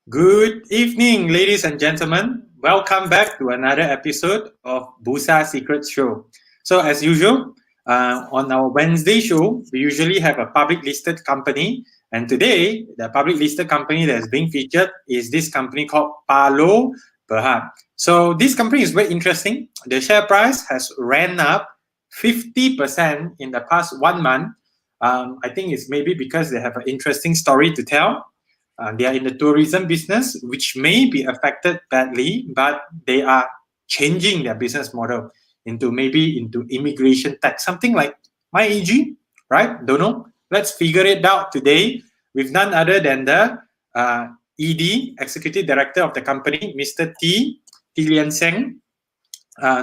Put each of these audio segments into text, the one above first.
Good evening, ladies and gentlemen. Welcome back to another episode of Busa Secrets Show. So, as usual, on our Wednesday show, we usually have a public listed company. And today, the public listed company that is being featured is this company called Parlo Bhd. So, this company is very interesting. The share price has ran up 50% in the past 1 month. I think it's maybe because they have an interesting story to tell. They are in the tourism business, which may be affected badly, but they are changing their business model into immigration tax, something like MyAG, right? Don't know. Let's figure it out today with none other than the ED, Executive Director of the company, Mr. T. Lian Seng,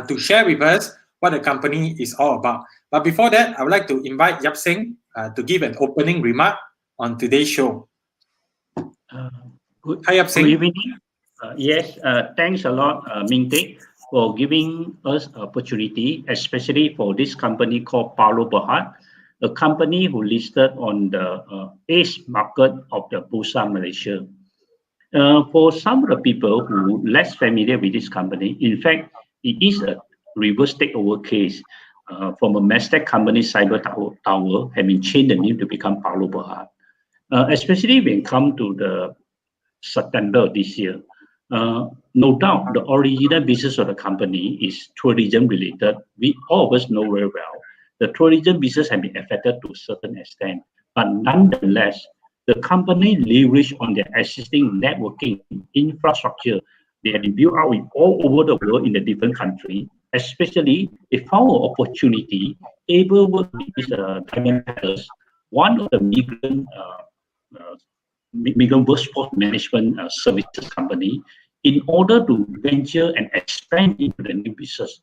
to share with us what the company is all about. But before that, I would like to invite Yap Seng to give an opening remark on today's show. Good evening. Yes, thanks a lot, Ming Teck, for giving us opportunity, especially for this company called Parlo Bhd, a company who listed on the ACE market of the Bursa Malaysia. For some of the people who less familiar with this company, in fact, it is a reverse takeover case from a Mastech company, Cyber Tower, having changed the name to become Parlo Bhd. Especially when it comes to the September this year. No doubt, the original business of the company is tourism related. We all of us know very well the tourism business has been affected to a certain extent, but nonetheless, the company leveraged on their existing networking infrastructure. They have been built out with all over the world in the different countries. Especially, they found an opportunity able to work with these diamond palace, one of the migrant workforce management services company, in order to venture and expand into the new business.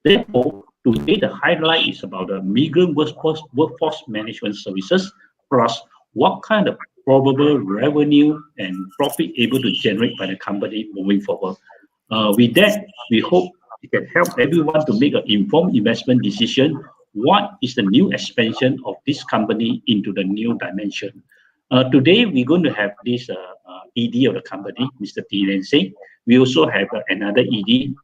Therefore, today the highlight is about the migrant workforce management services, plus what kind of probable revenue and profit able to generate by the company moving forward. With that, we hope it can help everyone to make an informed investment decision. What is the new expansion of this company into the new dimension? Today, we're going to have this ED of the company, Mr. T. Lian Seng. We also have another ED,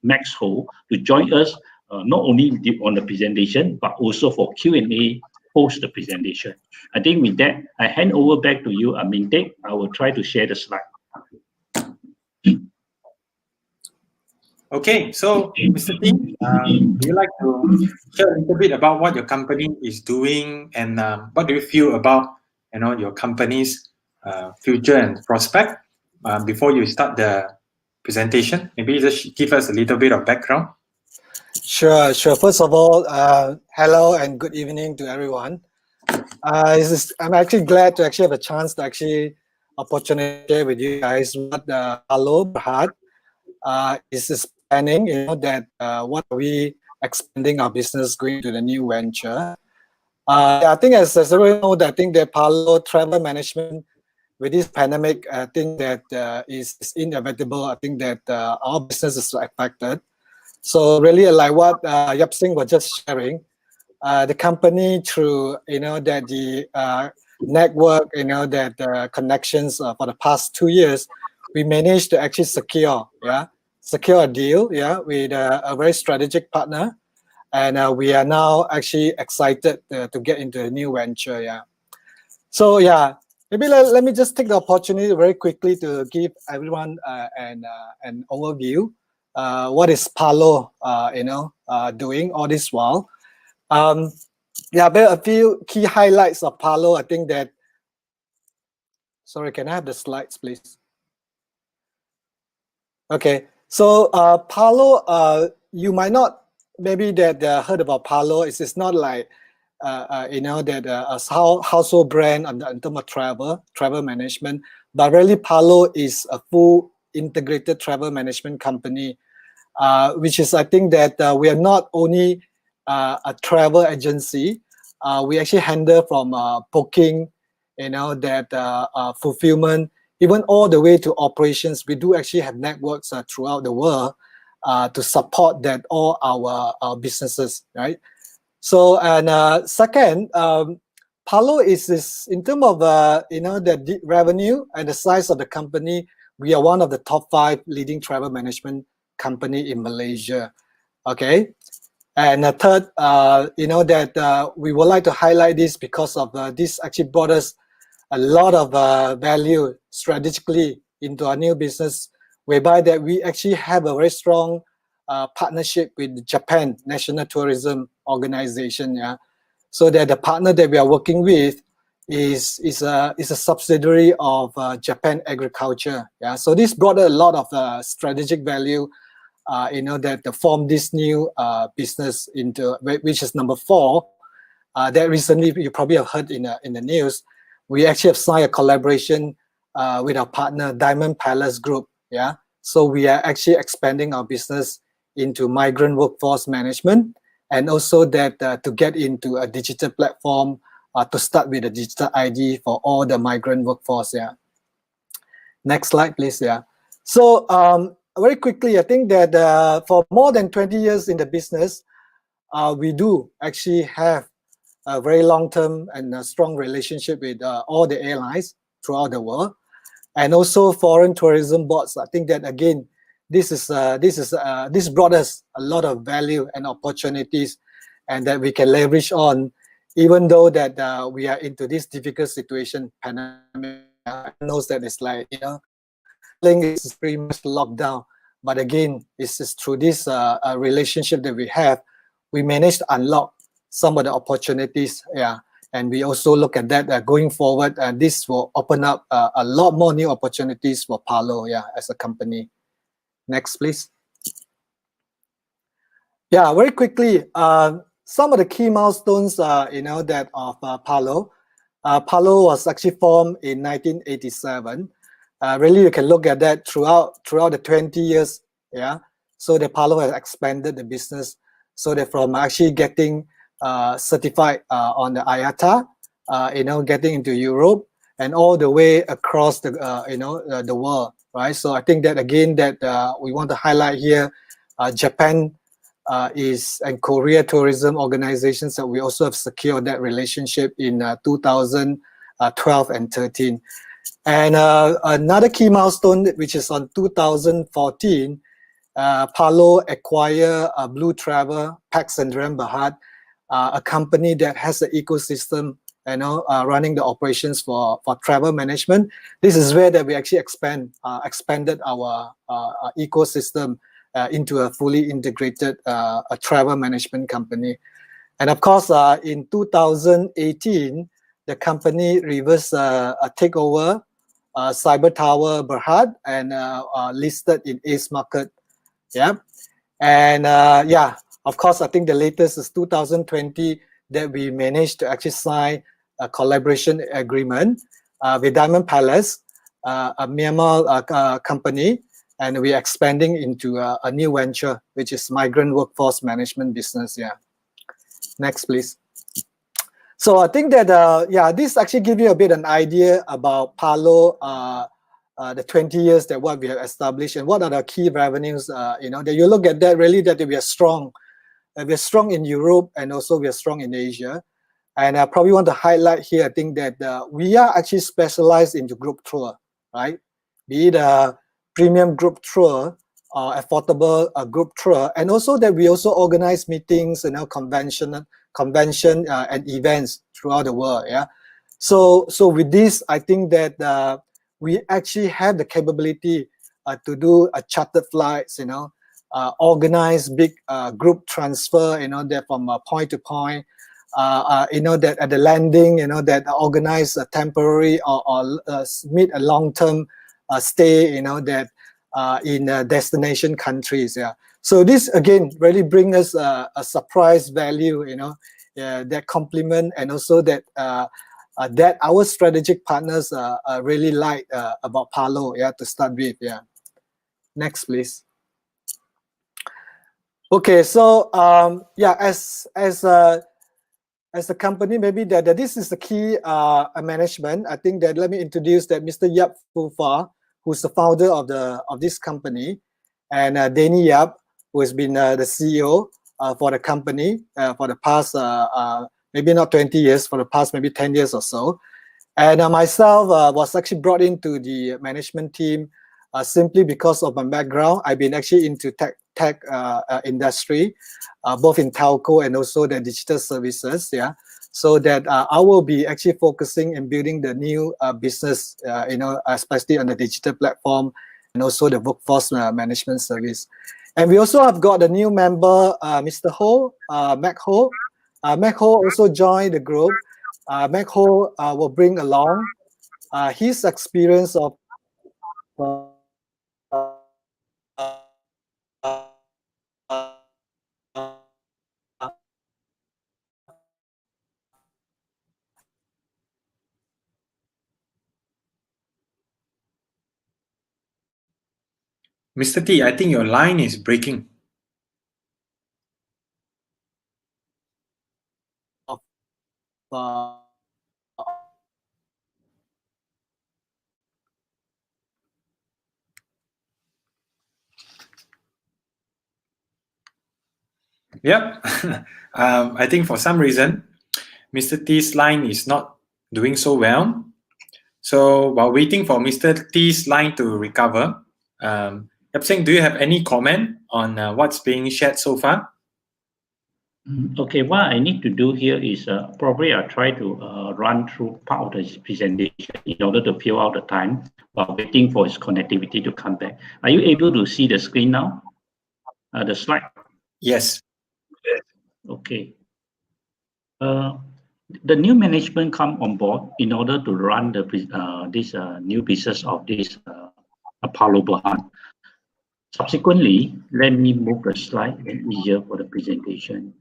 Max Ho, to join us not only on the presentation, but also for Q&A post the presentation. I think with that, I hand over back to you, Ming Teck. I will try to share the slide. Okay, so Mr. T, would you like to share a little bit about what your company is doing and what do you feel about your company's future and prospect before you start the presentation? Maybe just give us a little bit of background. Sure. First of all, hello and good evening to everyone. I'm actually glad to actually have a chance to opportunity with you guys what Parlo Bhd is planning. That what are we expanding our business, going to the new venture. I think as everyone knows, I think that Parlo travel management with this pandemic, I think that is inevitable. I think that our business is affected. So really, like what Yap Seng was just sharing, the company through that the network, that connections for the past 2 years, we managed to actually secure a deal, with a very strategic partner. And we are now actually excited to get into a new venture. So maybe let me just take the opportunity very quickly to give everyone an overview. What is Parlo doing all this while? But a few key highlights of Parlo. I think that. Sorry, can I have the slides, please? Okay, so Parlo, you might not maybe that heard about Parlo. It's not like that a household brand in terms of travel management, but really Parlo is a full integrated travel management company, which is, I think that we are not only a travel agency. We actually handle from booking, that fulfillment, even all the way to operations. We do actually have networks throughout the world to support that all our businesses, right? So, and second, Parlo is in terms of the revenue and the size of the company. We are one of the top 5 leading travel management company in Malaysia. Okay, and third, we would like to highlight this because of this actually brought us a lot of value strategically into our new business, whereby that we actually have a very strong partnership with Japan National Tourism Organization. Yeah, so that the partner that we are working with is a subsidiary of Japan Agriculture. Yeah, so this brought a lot of strategic value. That to form this new business into, which is number 4. That recently you probably have heard in the news. We actually have signed a collaboration with our partner Diamond Palace Group. Yeah, so we are actually expanding our business into migrant workforce management, and also that to get into a digital platform to start with a digital ID for all the migrant workforce. Yeah. Next slide, please. Yeah. So very quickly, I think that for more than 20 years in the business, we do actually have a very long-term and a strong relationship with all the airlines throughout the world, and also foreign tourism boards. I think that again, this brought us a lot of value and opportunities, and that we can leverage on, even though that we are into this difficult situation, pandemic. Knows that it's like traveling is pretty much locked down, but again, it's just through this relationship that we have, we managed to unlock some of the opportunities. Yeah, and we also look at that going forward, and this will open up a lot more new opportunities for Parlo. Yeah, as a company. Next, please. Yeah, very quickly, some of the key milestones, that of Parlo. Parlo was actually formed in 1987. Really, you can look at that throughout the 20 years. Yeah, so the Parlo has expanded the business. So that from actually getting certified on the IATA, getting into Europe, and all the way across the world, right? So I think that again that we want to highlight here, Japan and Korea tourism organizations, that we also have secured that relationship in 2012 and 13. And another key milestone, which is on 2014, Parlo acquired Blue Travel Parlo Bhd, a company that has an ecosystem, running the operations for travel management. This is where that we actually expanded our ecosystem into a fully integrated travel management company. And of course, in 2018, the company reversed a takeover, Cyber Tower Berhad, and listed in ACE market. Yeah, and of course, I think the latest is 2020 that we managed to actually sign a collaboration agreement with Diamond Palace, a Myanmar company, and we're expanding into a new venture, which is migrant workforce management business. Yeah. Next, please. So I think that this actually gives you a bit an idea about Parlo, the 20 years that what we have established, and what are the key revenues. That you look at that, really that we are strong. We're strong in Europe, and also we are strong in Asia. And I probably want to highlight here, I think that we are actually specialized into group tour, right? Be it a premium group tour or affordable group tour, and also that we also organize meetings, convention and events throughout the world. Yeah. So with this, I think that we actually have the capability to do chartered flights, organize big group transfer, that from point to point, that at the landing, that organize a temporary or meet a long-term stay, that in destination countries. Yeah. So this again really brings us a surprise value, that complement, and also that that our strategic partners really like about Parlo. Yeah, to start with. Yeah. Next, please. Okay, so as a company, maybe that this is the key management. I think that let me introduce that Mr. Yap Phu Pha, who's the founder of this company, and Danny Yap, who has been the CEO for the company for the past maybe not 20 years, for the past maybe 10 years or so. And myself was actually brought into the management team simply because of my background. I've been actually into tech industry, both in telco and also the digital services. Yeah, so that I will be actually focusing in building the new business, especially on the digital platform and also the workforce management service. And we also have got a new member, Mr. Ho, Mac Ho. Mac Ho also joined the group. Mac Ho will bring along his experience of Mr. T, I think your line is breaking. Yep. I think for some reason, Mr. T's line is not doing so well. So while waiting for Mr. T's line to recover, Yap Seng, do you have any comment on what's being shared so far? Okay, what I need to do here is probably I'll try to run through part of the presentation in order to fill out the time while waiting for its connectivity to come back. Are you able to see the screen now? The slide? Yes. Okay. The new management come on board in order to run this new business of this Parlo Bhd. Subsequently, let me move the slide and easier for the presentation.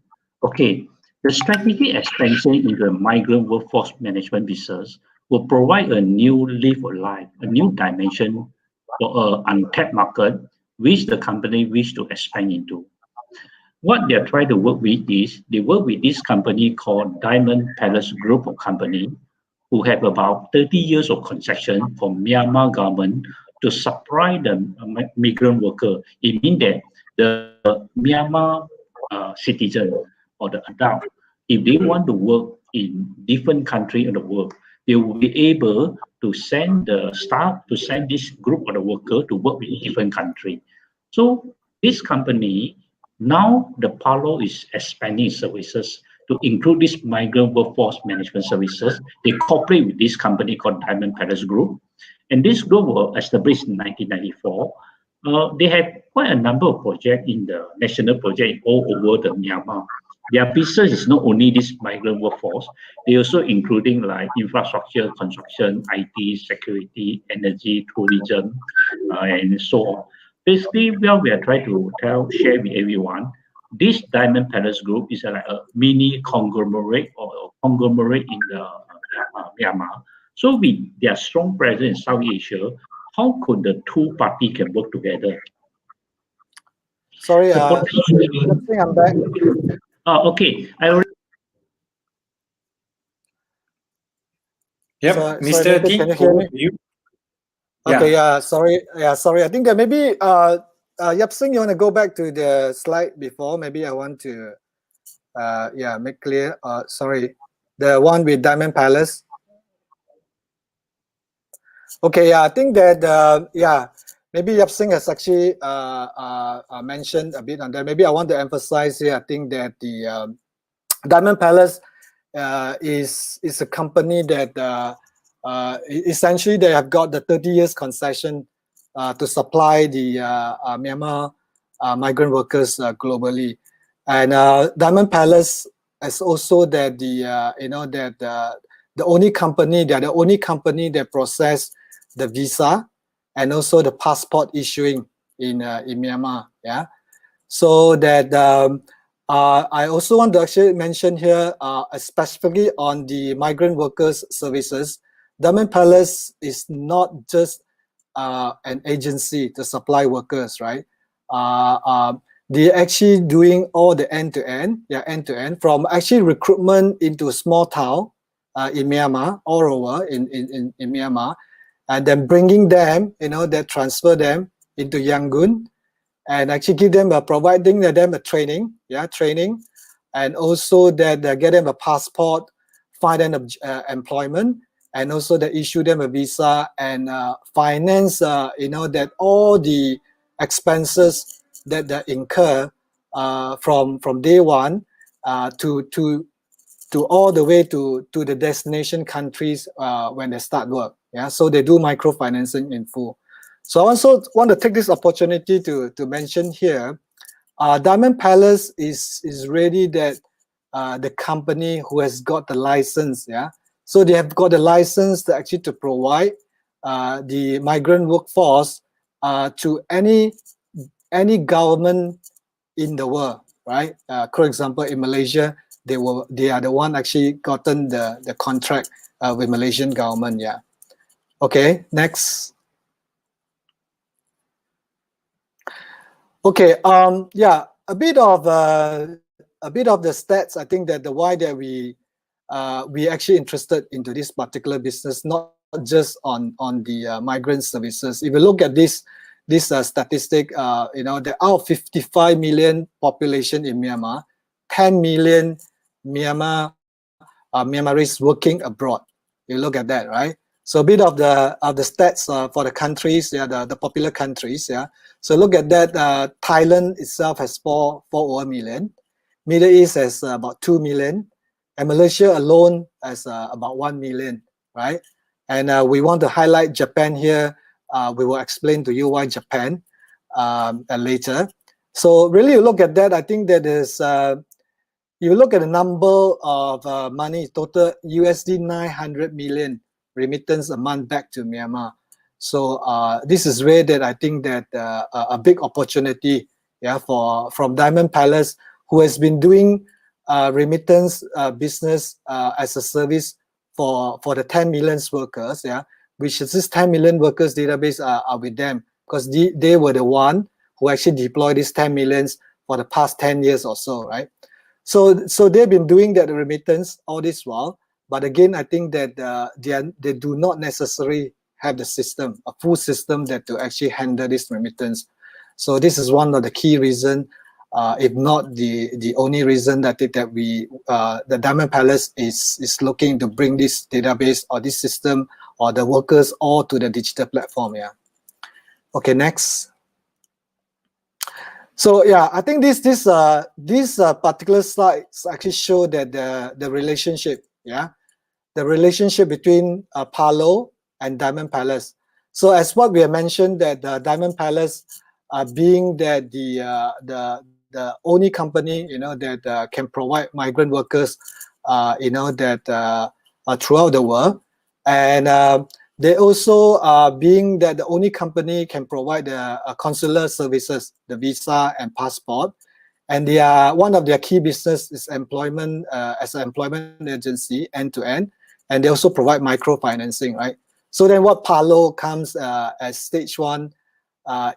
Okay, the strategic expansion into the migrant workforce management business will provide a new leaf of life, a new dimension for an untapped market which the company wish to expand into. What they're trying to work with is, they work with this company called Diamond Palace Group of Company, who have about 30 years of concession from Myanmar government to supply the migrant worker. It means that the Myanmar citizen or the adult, if they want to work in different country in the world, they will be able to send the staff, to send this group of the worker to work in different country. So this company, now the Parlo is expanding services to include this migrant workforce management services. They cooperate with this company called Diamond Palace Group. And this group was established in 1994. They have quite a number of projects in the national project all over the Myanmar. Their business is not only this migrant workforce, they also including like infrastructure, construction, IT, security, energy, tourism, and so on. Basically, what we are trying to share with everyone, this Diamond Palace Group is like a mini conglomerate or a conglomerate in the Myanmar. So with their strong presence in South Asia, how could the two parties can work together? Sorry, I'm back. Okay. Yep, Sorry, Mr. T, can you hear me? Okay, sorry. I think that maybe Yap Seng, you want to go back to the slide before? Maybe I want to make clear. Sorry, the one with Diamond Palace. Okay, I think that maybe Yap Seng has actually mentioned a bit on that. Maybe I want to emphasize here. I think that the Diamond Palace is a company that essentially they have got the 30 years concession to supply the Myanmar migrant workers globally, and Diamond Palace is also that the only company, they are the only company that process the visa and also the passport issuing in Myanmar. Yeah, so that I also want to actually mention here, specifically on the migrant workers services, Diamond Palace is not just an agency to supply workers, right? They're actually doing all the end-to-end, from actually recruitment into small town in Myanmar, all over in Myanmar, and then bringing them, they transfer them into Yangon, and actually give them providing them a training, and also that they get them a passport, find them employment, and also they issue them a visa and finance, that all the expenses that they incur from day one to all the way to the destination countries when they start work. Yeah, so they do microfinancing in full. So I also want to take this opportunity to mention here, Diamond Palace is really that the company who has got the license. Yeah, so they have got the license to actually to provide the migrant workforce to any government in the world, right? For example, in Malaysia, they are the one actually gotten the contract with Malaysian government. Yeah. Okay, next. Okay, yeah, a bit of the stats. I think that the why that we actually interested into this particular business, not just on the migrant services. If you look at this statistic, there are 55 million population in Myanmar, 10 million Myanmaris working abroad. You look at that, right? So a bit of the stats for the countries, yeah, the popular countries, yeah. So look at that. Thailand itself has 4 over million. Middle East has about 2 million, and Malaysia alone has about 1 million, right? And we want to highlight Japan here. We will explain to you why Japan later. So really, you look at that. I think that is. You look at the number of money, total USD 900 million remittance a month back to Myanmar. So this is where that I think that a big opportunity, yeah, from Diamond Palace, who has been doing remittance business as a service for the 10 million workers, yeah, which is this 10 million workers database are with them, because they were the one who actually deployed these 10 millions for the past 10 years or so, right? So they've been doing that remittance all this while, but again, I think that they do not necessarily have the system, a full system that to actually handle this remittance. So this is one of the key reason, if not the only reason that the Diamond Palace is looking to bring this database or this system or the workers all to the digital platform. Yeah. Okay, next. So yeah, I think this particular slides actually show that the relationship, yeah, the relationship between Parlo and Diamond Palace. So as what we have mentioned, that Diamond Palace, being that the only company that can provide migrant workers, throughout the world, and they also, being that the only company can provide the consular services, the visa and passport, and they are one of their key business is employment, as an employment agency end to end, and they also provide microfinancing, right? So then what Parlo comes as stage one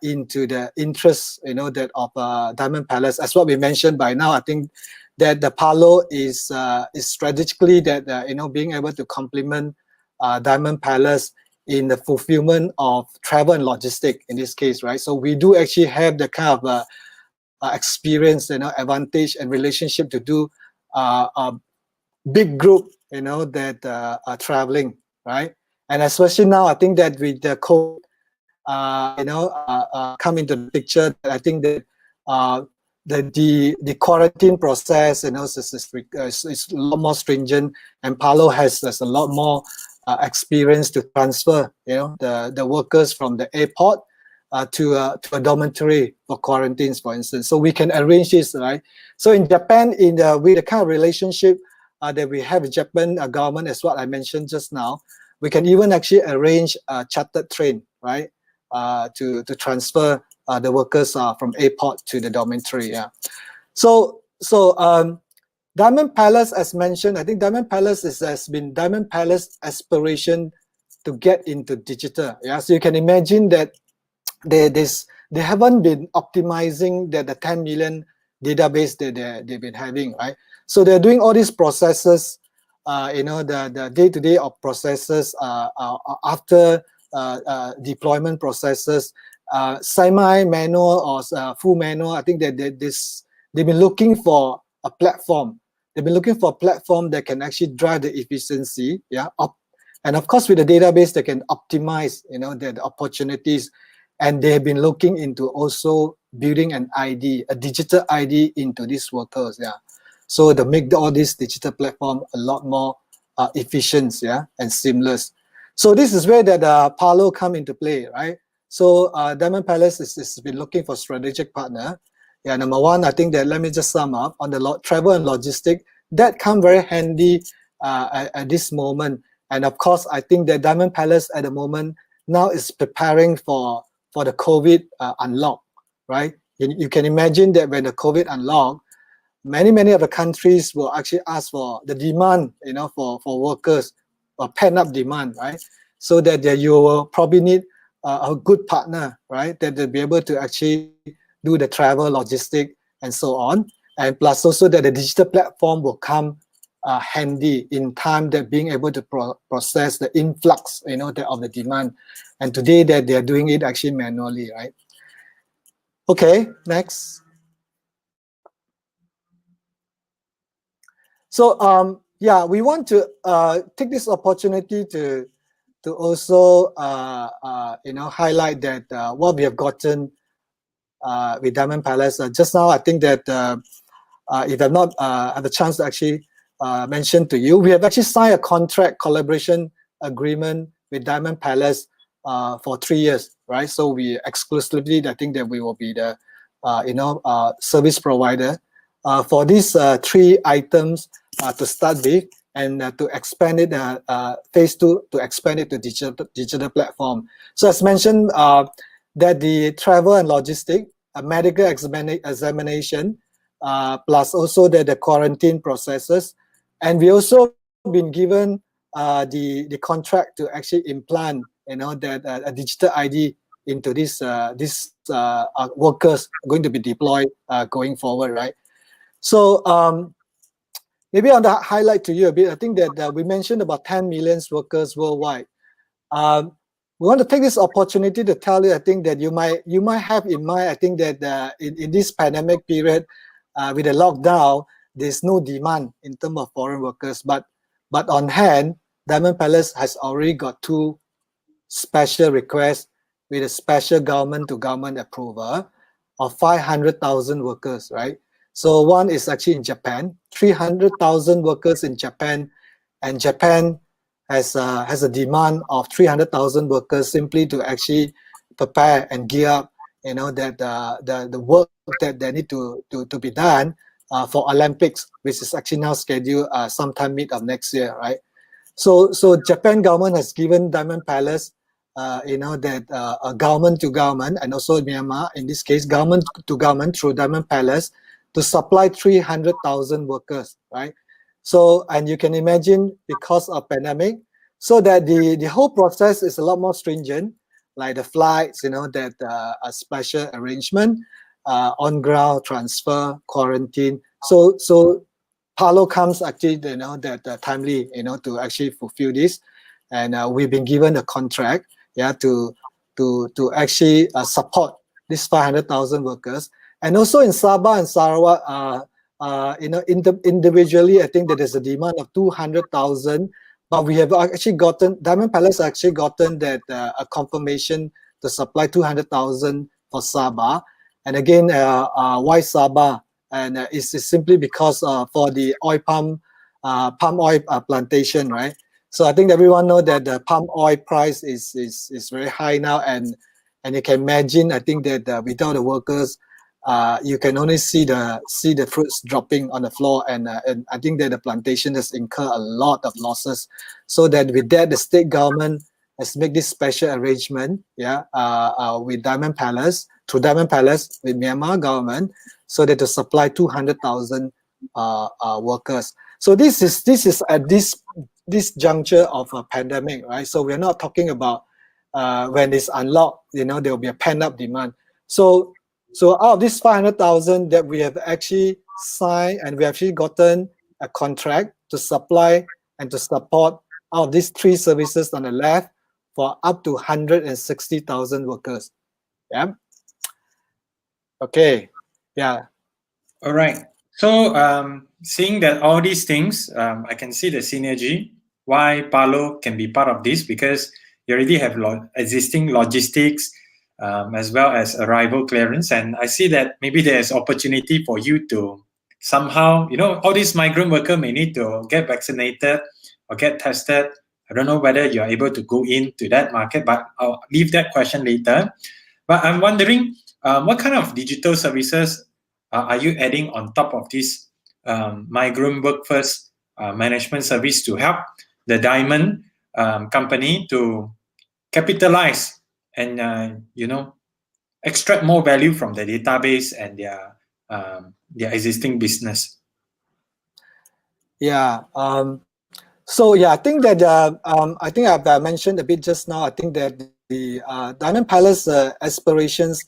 into the interest, that of Diamond Palace. As what we mentioned by now, I think that the Parlo is strategically that being able to complement Diamond Palace in the fulfillment of travel and logistic in this case, right? So we do actually have the kind of experience, advantage and relationship to do a big group, that are traveling, right? And especially now, I think that with the COVID, come into the picture, I think that the quarantine process, is a lot more stringent, and Parlo has a lot more experience to transfer, the workers from the airport to a dormitory for quarantines, for instance. So we can arrange this, right? So in Japan, with the kind of relationship that we have with Japan government, as what I mentioned just now, we can even actually arrange a chartered train, right, to transfer the workers from airport to the dormitory. Yeah. So Diamond Palace, as mentioned, I think Diamond Palace has been Diamond Palace aspiration to get into digital. Yeah. So you can imagine that they haven't been optimizing the 10 million database that they've been having, right? So they're doing all these processes, the day-to-day of processes after deployment processes, semi-manual or full manual. I think that they've been looking for a platform. They've been looking for a platform that can actually drive the efficiency, and of course with the database they can optimize, the opportunities, and they have been looking into also building an ID, a digital ID into these workers, so to make all this digital platform a lot more efficient, and seamless. So this is where that Parlo come into play, right? So Diamond Palace is been looking for strategic partner. Number one, I think that let me just sum up on the travel and logistic that come very handy at this moment. And of course, I think that Diamond Palace at the moment now is preparing for the COVID unlock, right? You can imagine that when the COVID unlock, many of the countries will actually ask for the demand, for workers, or pent-up demand, right? So that you will probably need a good partner, right? That they'll be able to actually do the travel, logistic, and so on. And plus also that the digital platform will come handy in time that being able to process the influx, of the demand. And today that they are doing it actually manually, right? Okay, next. So we want to take this opportunity to also highlight that what we have gotten with Diamond Palace. Just now, I think that if I've not had the chance to actually mention to you, we have actually signed a contract collaboration agreement with Diamond Palace for 3 years, right? So we exclusively, I think that we will be the service provider for these 3 items to start with, and to expand it, phase 2, to expand it to digital platform. So as mentioned, that the travel and logistic, medical examination, plus also the quarantine processes, and we also been given the contract to actually implant, that a digital ID into this workers going to be deployed going forward, right? So maybe on the highlight to you a bit, I think that we mentioned about 10 million workers worldwide. We want to take this opportunity to tell you, I think that you might have in mind, I think that in this pandemic period, with the lockdown, there's no demand in terms of foreign workers. But on hand, Diamond Palace has already got 2 special requests with a special government-to-government approval of 500,000 workers, right? So one is actually in Japan, 300,000 workers in Japan, and Japan has a demand of 300,000 workers simply to actually prepare and gear up, that the work that they need to be done for Olympics, which is actually now scheduled sometime mid of next year, right? So Japan government has given Diamond Palace, that government to government, and also Myanmar, in this case, government to government through Diamond Palace, to supply 300,000 workers, right? So, and you can imagine because of pandemic, so that the whole process is a lot more stringent, like the flights, that a special arrangement, on ground transfer, quarantine. So Parlo comes actually, that timely, to actually fulfill this, and we've been given a contract, to actually support these 500,000 workers. And also in Sabah and Sarawak, individually, I think that there's a demand of 200,000, but we have actually gotten, Diamond Palace actually gotten that a confirmation to supply 200,000 for Sabah. And again, why Sabah? And it's simply because for the palm oil plantation, right? So I think everyone know that the palm oil price is very high now, and you can imagine, I think that without the workers, you can only see the fruits dropping on the floor, and I think that the plantation has incurred a lot of losses. So that with that, the state government has made this special arrangement, with Diamond Palace, through Diamond Palace with Myanmar government, so that to supply 200,000 workers. So this is at this juncture of a pandemic, right? So we're not talking about when it's unlocked, there will be a pent-up demand. So out of this 500,000 that we have actually signed, and we have actually gotten a contract to supply and to support out of these 3 services on the left for up to 160,000 workers. Yeah. Okay. Yeah. All right. So, seeing that all these things, I can see the synergy why Parlo can be part of this, because you already have existing logistics as well as arrival clearance, and I see that maybe there's opportunity for you to somehow, all these migrant workers may need to get vaccinated or get tested. I don't know whether you're able to go into that market, but I'll leave that question later. But I'm wondering, what kind of digital services are you adding on top of this migrant workforce management service to help the diamond company to capitalize and extract more value from the database and their existing business? Yeah. So yeah, I think that I think I've mentioned a bit just now. I think that the Diamond Palace aspirations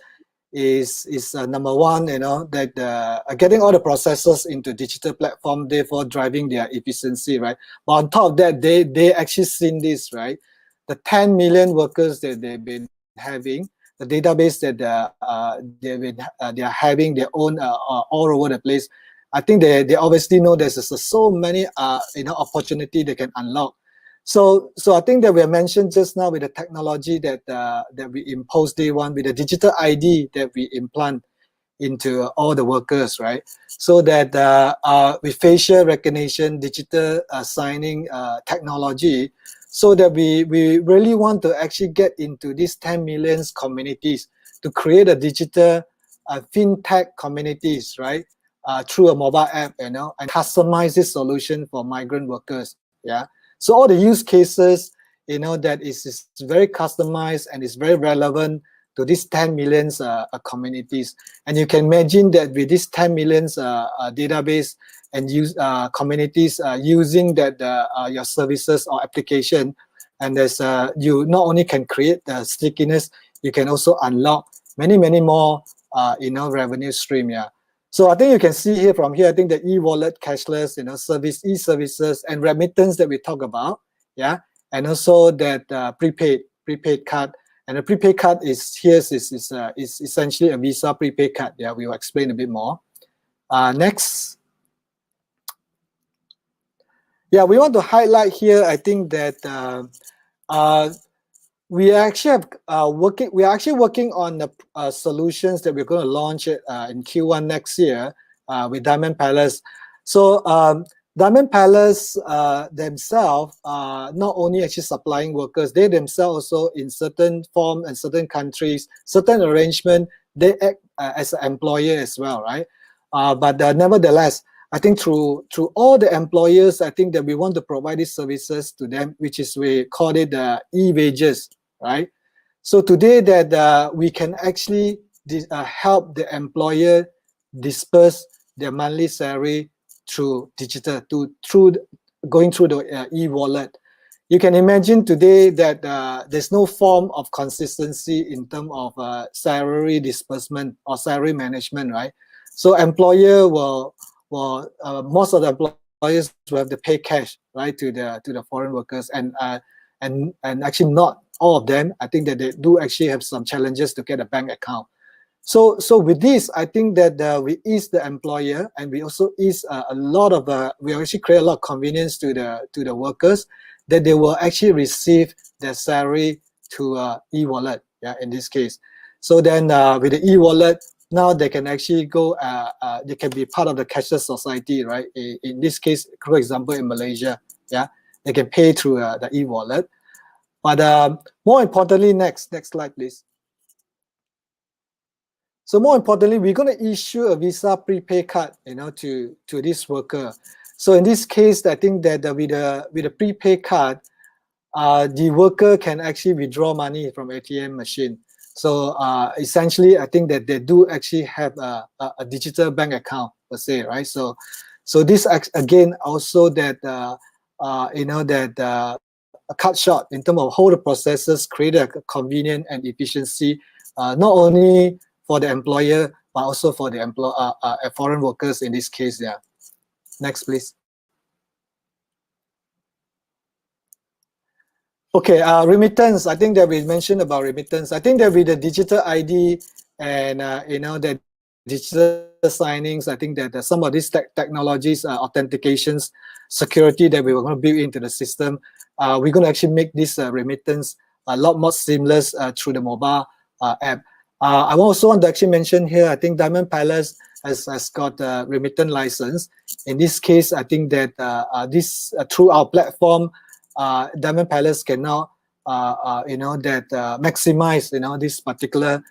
is number one. That getting all the processes into digital platform, therefore driving their efficiency, right? But on top of that, they actually seen this, right? The 10 million workers that they've been having, the database that they are having their own all over the place. I think they obviously know there's so many opportunity they can unlock. So I think that we mentioned just now with the technology that we impose day one, with the digital ID that we implant into all the workers, right? So that with facial recognition, digital signing technology, so that we really want to actually get into these 10 million communities to create a digital fintech communities, right? Through a mobile app, and customize this solution for migrant workers. Yeah. So all the use cases, that is very customized and is very relevant to these 10 million communities. And you can imagine that with this 10 million database and use communities using that your services or application, and there's you not only can create the stickiness, you can also unlock many more revenue stream. Yeah. So I think you can see here from here, I think the e-wallet, cashless, service, e-services, and remittance that we talk about, yeah, and also that prepaid card, and the prepaid card is essentially a Visa prepaid card. Yeah, we will explain a bit more. Next. Yeah, we want to highlight here. I think that we actually we are actually working on the solutions that we're going to launch in Q1 next year with Diamond Palace. So Diamond Palace themselves not only actually supplying workers, they themselves also in certain form and certain countries, certain arrangement, they act as an employer as well, right? But nevertheless, I think through all the employers, I think that we want to provide these services to them, which is we call it e-wages, right? So today that we can actually help the employer disperse their monthly salary through digital, going through the e-wallet. You can imagine today that there's no form of consistency in terms of salary disbursement or salary management, right? So employer will most of the employers will have to pay cash, right, to the foreign workers, and actually not all of them. I think that they do actually have some challenges to get a bank account. So with this, I think that we ease the employer, and we also ease a lot of we actually create a lot of convenience to the workers, that they will actually receive their salary to e-wallet. Yeah, in this case. So then with the e-wallet, now they can actually go, they can be part of the cashless society, right? In this case, for example, in Malaysia, yeah, they can pay through the e-wallet. But more importantly, next slide, please. So more importantly, we're going to issue a Visa prepaid card, to this worker. So in this case, I think that with a prepaid card, the worker can actually withdraw money from ATM machine. So essentially, I think that they do actually have a digital bank account per se, right? So this again also that a cut short in terms of how the processes create a convenient and efficiency, not only for the employer but also for the foreign workers in this case. Yeah. Next, please. Okay, remittance. I think that we mentioned about remittance. I think that with the digital ID and that digital signings. I think that some of these technologies, authentications, security that we were going to build into the system, we're going to actually make this remittance a lot more seamless through the mobile app. I also want to actually mention here, I think Diamond Palace has got a remittance license. In this case, I think that this through our platform, Diamond Palace can now maximize this particular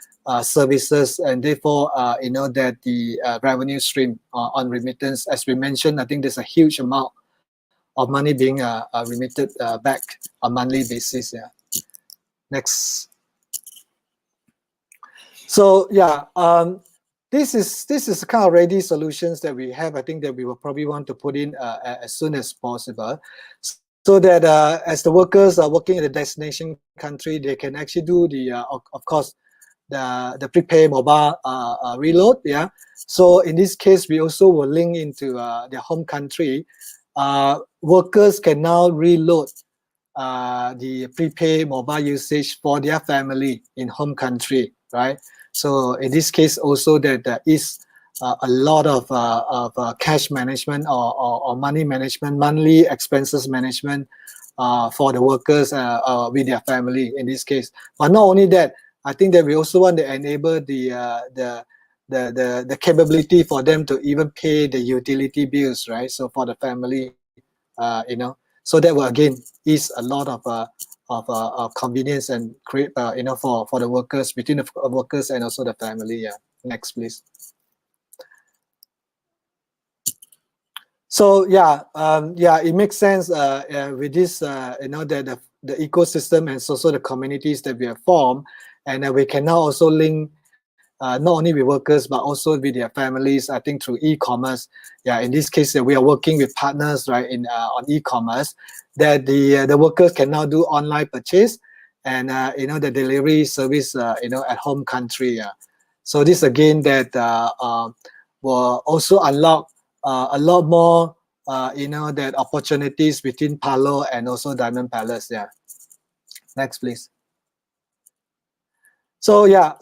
services, and therefore that the revenue stream on remittance, as we mentioned, I think there's a huge amount of money being remitted back on monthly basis. Yeah. Next. So yeah, this is kind of ready solutions that we have. I think that we will probably want to put in as soon as possible, so that as the workers are working in the destination country, they can actually do the of course the prepaid mobile reload. Yeah. So in this case, we also will link into their home country. Workers can now reload the prepaid mobile usage for their family in home country, right? So in this case, also that there is a lot of cash management or money management, monthly expenses management for the workers with their family in this case. But not only that, I think that we also want to enable the capability for them to even pay the utility bills, right? So for the family, so that will again is a lot of convenience and create for the workers, between the workers and also the family. Yeah. Next, please. So yeah, it makes sense with this that the ecosystem and also the communities that we have formed, and we can now also link not only with workers but also with their families. I think through e-commerce. Yeah, in this case, we are working with partners, right, on e-commerce, that the workers can now do online purchase and the delivery service at home country. Yeah. So this again that will also unlock a lot more that opportunities between Parlo and also Diamond Palace. Yeah. Next, please. So yeah,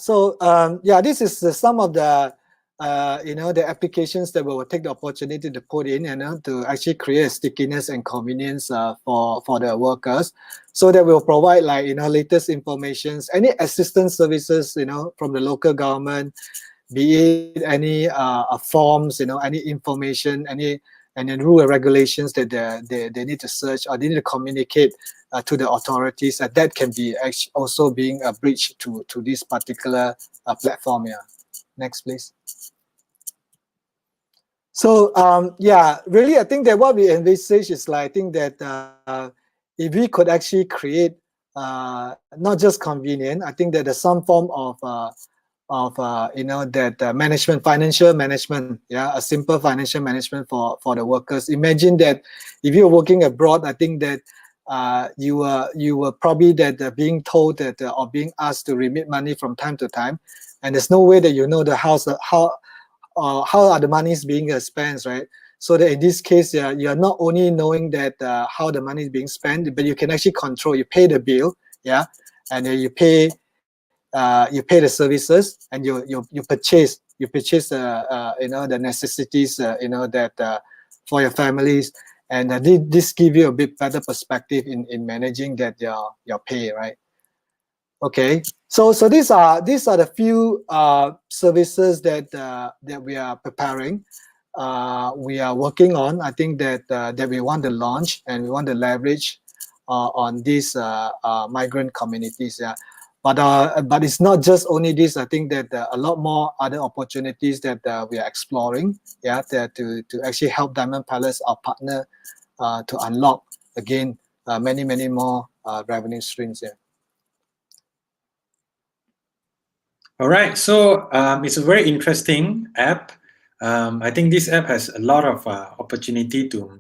this is some of the the applications that we will take the opportunity to put in and to actually create stickiness and convenience for the workers, so that we'll provide latest informations, any assistance services from the local government, be it any forms, any information, any rule and regulations that they need to search or they need to communicate to the authorities, that can be actually also being breached to this particular platform. Yeah. Next, please. So really, I think that what we envisage is I think that if we could actually create not just convenient, I think that there's some form of management, financial management, a simple financial management for the workers. Imagine that if you're working abroad, I think that you were probably being told that or being asked to remit money from time to time, and there's no way that how are the monies being spent, right? So that in this case, you are not only knowing that how the money is being spent, but you can actually control. You pay the bill, and you pay the services, and you purchase the necessities that for your families, and this give you a bit better perspective in managing that your pay, right? Okay, so these are the few services that we are preparing, we are working on. I think that we want to launch and we want to leverage on these migrant communities. Yeah. But it's not just only this. I think that a lot more other opportunities that we are exploring, to actually help Diamond Palace, our partner, to unlock again many more revenue streams. Yeah. All right, so it's a very interesting app. I think this app has a lot of opportunity to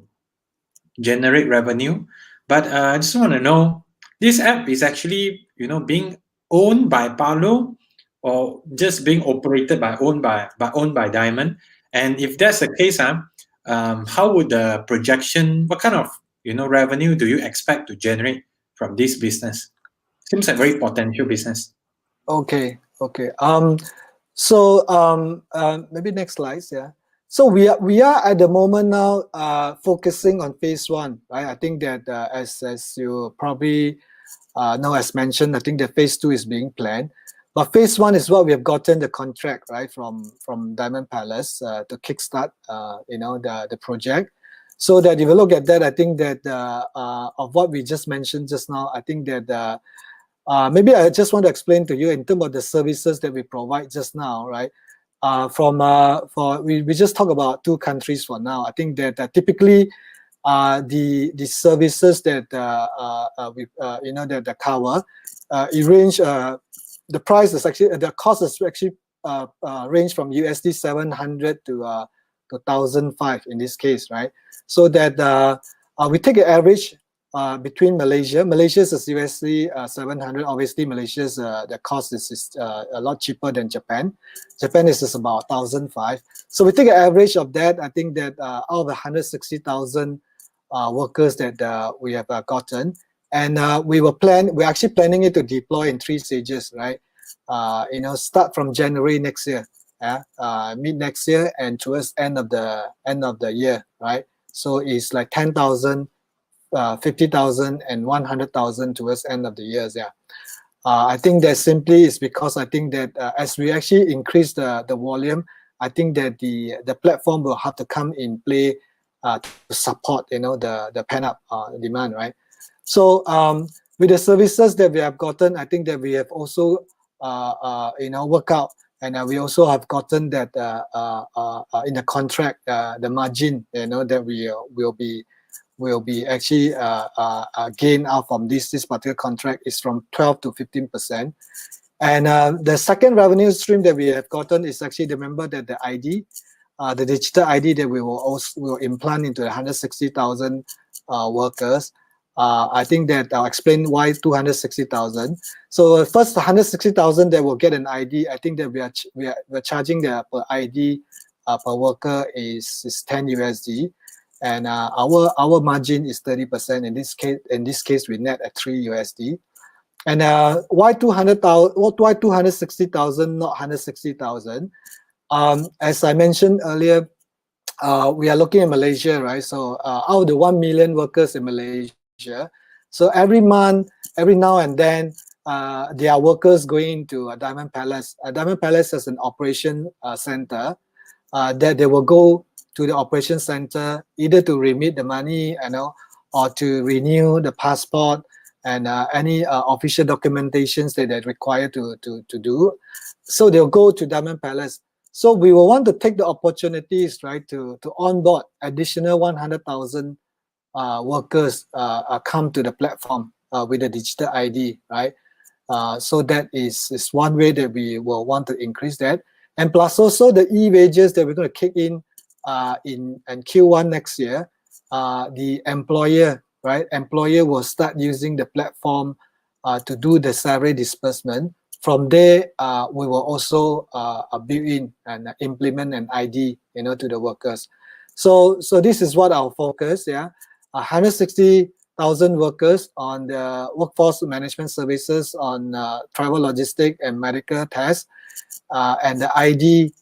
generate revenue, but I just want to know, this app is actually being owned by Parlo, or just being operated owned by Diamond? And if that's the case, how would the projection, what kind of revenue do you expect to generate from this business? Seems like very potential business. Okay. So maybe next slides, yeah. So we are at the moment now focusing on phase one, right? I think that as you probably know, as mentioned, I think that phase two is being planned. But phase one is what we have gotten the contract, right, from Diamond Palace to kickstart, the project. So that if you look at that, I think that of what we just mentioned just now, I think that maybe I just want to explain to you in terms of the services that we provide just now, right? We just talk about two countries for now. I think that typically the services that we that cover it range the price is actually the cost is actually range from USD 700 to 1,005 in this case, right? So that we take an average between Malaysia. Malaysia's is USD 700. Obviously, Malaysia's the cost is a lot cheaper than Japan. Japan is just about 1,005. So we take an average of that. I think that out of the 160,000 workers that we have gotten, and we're actually planning it to deploy in 3 stages, right? Start from January next year, mid next year, and towards end of the year, right? So it's like 10,000. 50,000 and 100,000 towards end of the years. Yeah, I think that simply is because I think that as we actually increase the volume, I think that the platform will have to come in play to support the pent up demand, right? So with the services that we have gotten, I think that we have also work out, and we also have gotten that in the contract the margin that we will be actually gain out from this particular contract is from 12 to 15%. And the second revenue stream that we have gotten is actually, remember that the ID, the digital ID that we will implant into the 160,000 workers. I think that I'll explain why 260,000. So first 160,000 that will get an ID. I think that we're charging the per ID per worker is 10 USD. And our margin is 30%. In this case, we net at 3 USD. And why 200,000? Why 260,000, not 160,000? As I mentioned earlier, we are looking at Malaysia, right? So out of the 1 million workers in Malaysia, so every month, every now and then, there are workers going to Diamond Palace. Diamond Palace has an operation center that they will go to the operation center either to remit the money, or to renew the passport and any official documentations that they're required to do. So they'll go to Diamond Palace. So we will want to take the opportunities, right, to onboard additional 100,000 workers come to the platform with a digital ID, right? So that is one way that we will want to increase that. And plus also the e-wages that we're going to kick in Q1 next year, the employer will start using the platform to do the salary disbursement. From there, we will also build in and implement an ID, to the workers. So this is what our focus, 160,000 workers on the workforce management services on travel, logistics, and medical tests, and the ID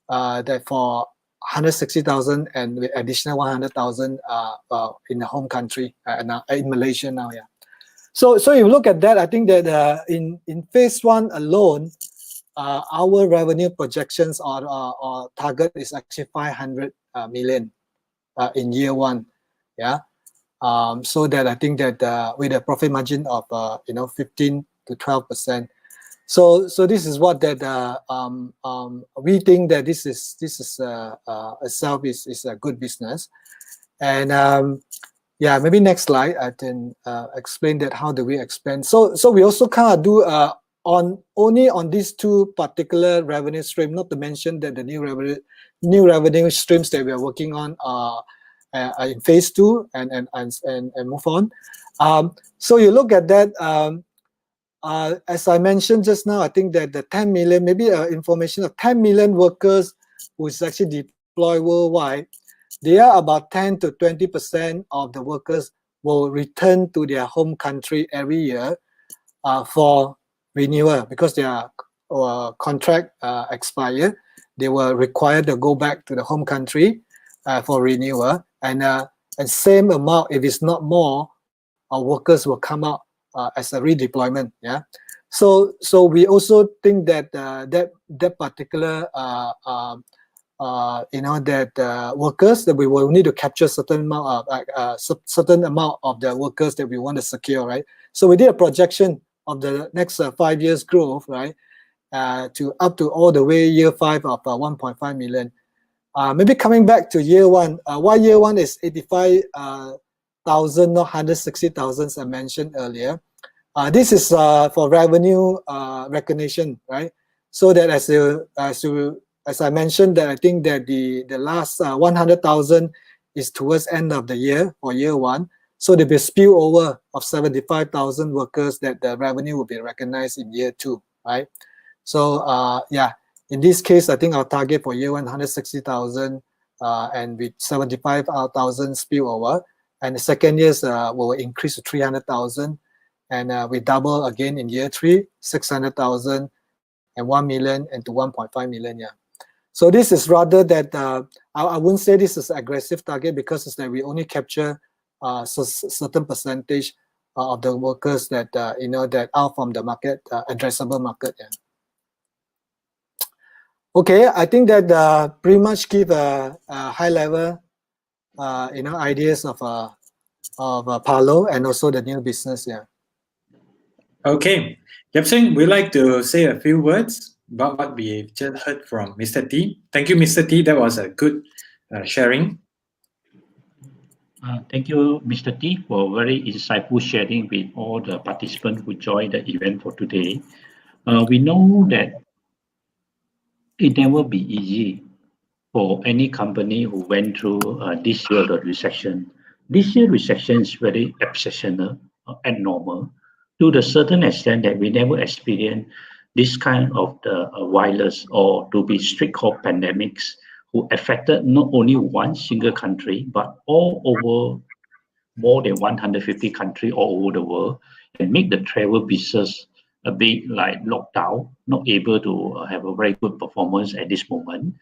that for 160,000 and with additional 100,000 in the home country in Malaysia now. Yeah. So you look at that, I think that in phase one alone, our revenue projections or target is actually 500 million in year one. Yeah. So that I think that with a profit margin of 15 to 12%. So this is what that we think that this is itself is a good business. And yeah, maybe next slide I can explain that how do we expand. So we also kind of do only on these two particular revenue stream, not to mention that the new revenue streams that we are working on in phase two and move on. So you look at that. As I mentioned just now, I think that the 10 million, maybe information of 10 million workers who is actually deployed worldwide, they are about 10 to 20% of the workers will return to their home country every year for renewal, because they are contract expire, they were required to go back to the home country for renewal, and same amount, if it's not more, our workers will come out as a redeployment. Yeah, so we also think that that particular workers, that we will need to capture certain amount of certain amount of the workers that we want to secure, right? So we did a projection of the next 5 years growth, right, to up to all the way year 5 of 1.5 million. Maybe coming back to year 1, why year 1 is 85,000, not 160,000 as I mentioned earlier. This is for revenue recognition, right? So that as I mentioned, that I think that the last 100,000 is towards end of the year for year 1. So there'll be a spillover of 75,000 workers that the revenue will be recognized in year 2, right? So yeah, in this case, I think our target for year 1, 160,000 and with 75,000 spillover. And the second years will increase to 300,000. And we double again in year 3, 600,000 and 1 million and to 1.5 million. Yeah. So this is rather that I wouldn't say this is an aggressive target, because it's that we only capture certain percentage of the workers that that are from the market, addressable market. Yeah. Okay, I think that pretty much give a high level ideas of Parlo and also the new business. Yeah. Okay, Yap Seng, we'd like to say a few words about what we just heard from Mr. T. Thank you, Mr. T. That was a good sharing. Thank you, Mr. T, for very insightful sharing with all the participants who joined the event for today. We know that it never be easy for any company who went through this year of recession. This year recession is very exceptional and normal, to the certain extent that we never experienced this kind of the virus, or to be strict called pandemics, who affected not only one single country, but all over more than 150 countries all over the world, and make the travel business a bit like lockdown, not able to have a very good performance at this moment.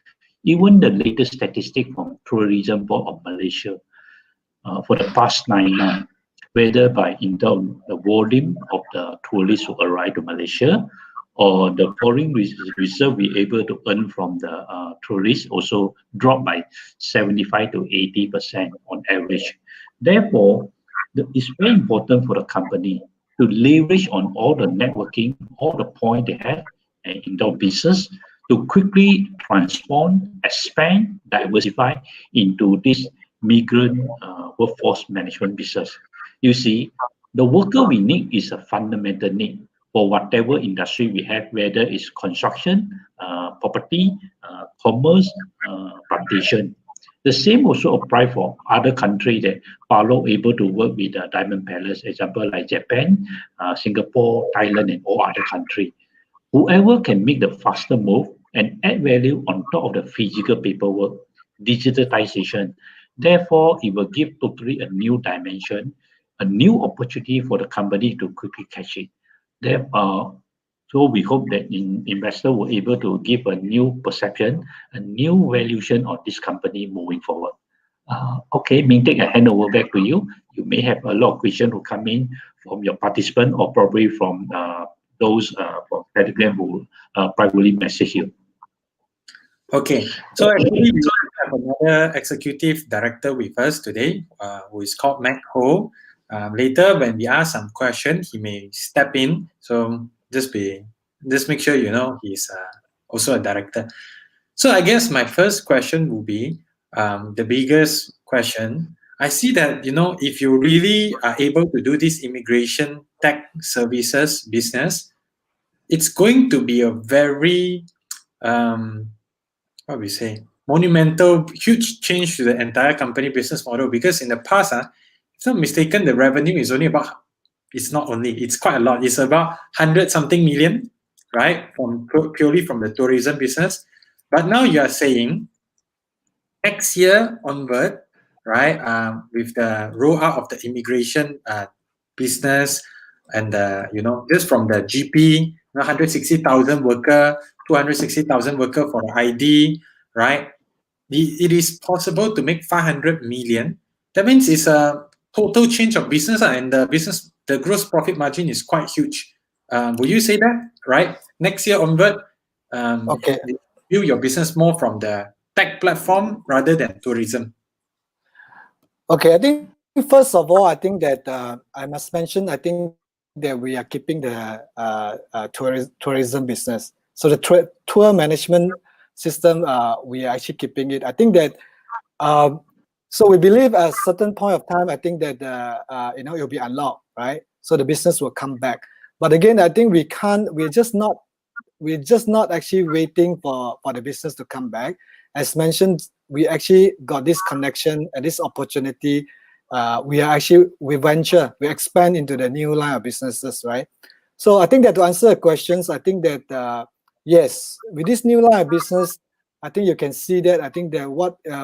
Even the latest statistic from Tourism Board of Malaysia for the past 9 months, whether by in the volume of the tourists who arrive to Malaysia, or the foreign reserve we able to earn from the tourists, also dropped by 75 to 80% on average. Therefore, it's very important for the company to leverage on all the networking, all the points they have in their business, to quickly transform, expand, diversify into this migrant workforce management business. You see, the worker we need is a fundamental need for whatever industry we have, whether it's construction, property, commerce, plantation. The same also apply for other countries that Parlo able to work with the Diamond Palace, example like Japan, Singapore, Thailand, and all other countries. Whoever can make the faster move and add value on top of the physical paperwork, digitization, therefore it will give totally a new dimension, a new opportunity for the company to quickly catch it. Therefore, so we hope that investor will able to give a new perception, a new valuation of this company moving forward. Okay, Ming Tek, I hand over back to you. You may have a lot of questions who come in from your participant, or probably from those from Telegram who privately message you. Okay, so actually we have another executive director with us today, who is called Mac Ho. Later, when we ask some question, he may step in. So just make sure you know he's also a director. So I guess my first question will be the biggest question. I see that if you really are able to do this immigration tech services business, it's going to be a very what we say, monumental, huge change to the entire company business model. Because in the past, if I'm not mistaken, the revenue is only about, it's quite a lot. It's about 100-something million, right? Purely from the tourism business. But now you are saying next year onward, right? With the rollout of the immigration business, and just from the GP 160,000 worker, 260,000 worker for the ID, right? It is possible to make 500 million. That means it's a total change of business, and the gross profit margin is quite huge. Would you say that, right? Next year onward, Okay. view your business more from the tech platform rather than tourism. Okay, I think first of all, I think that I must mention, I think that we are keeping the tourism business. So the tour management system, we are actually keeping it. I think that, so we believe at a certain point of time, I think that, it will be unlocked, right? So the business will come back. But again, I think we're just not actually waiting for the business to come back. As mentioned, we actually got this connection and this opportunity. We expand into the new line of businesses, right? So I think that to answer the questions, I think that yes, with this new line of business, I think you can see that. I think that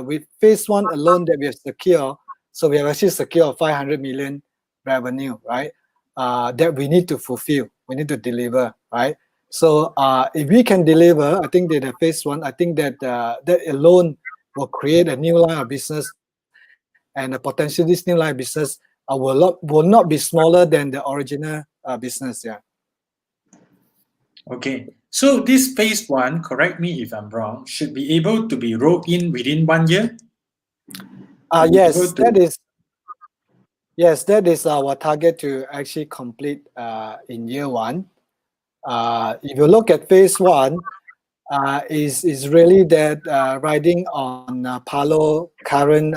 with phase one alone that we have secured, so we have actually secured 500 million revenue, right? That we need to fulfill, we need to deliver, right? So if we can deliver, I think that the phase one, I think that that alone will create a new line of business, and potentially this new line of business will not be smaller than the original business. Yeah. Okay, so this phase one, correct me if I'm wrong, should be able to be rolled in within 1 year? Yes, that is our target to actually complete in year one. If you look at phase one, is really that riding on Parlo current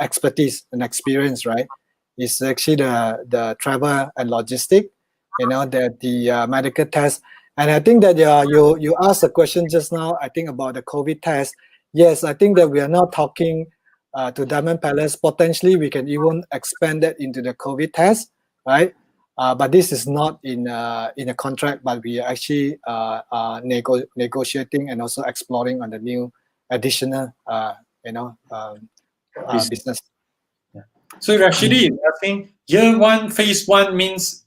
expertise and experience, right? It's actually the travel and logistic, the medical test. And I think that you asked a question just now, I think about the COVID test. Yes, I think that we are now talking to Diamond Palace. Potentially, we can even expand that into the COVID test, right? But this is not in a contract, but we are actually negotiating and also exploring on the new additional, business. Yeah. So Rashidi is asking, year one, phase one means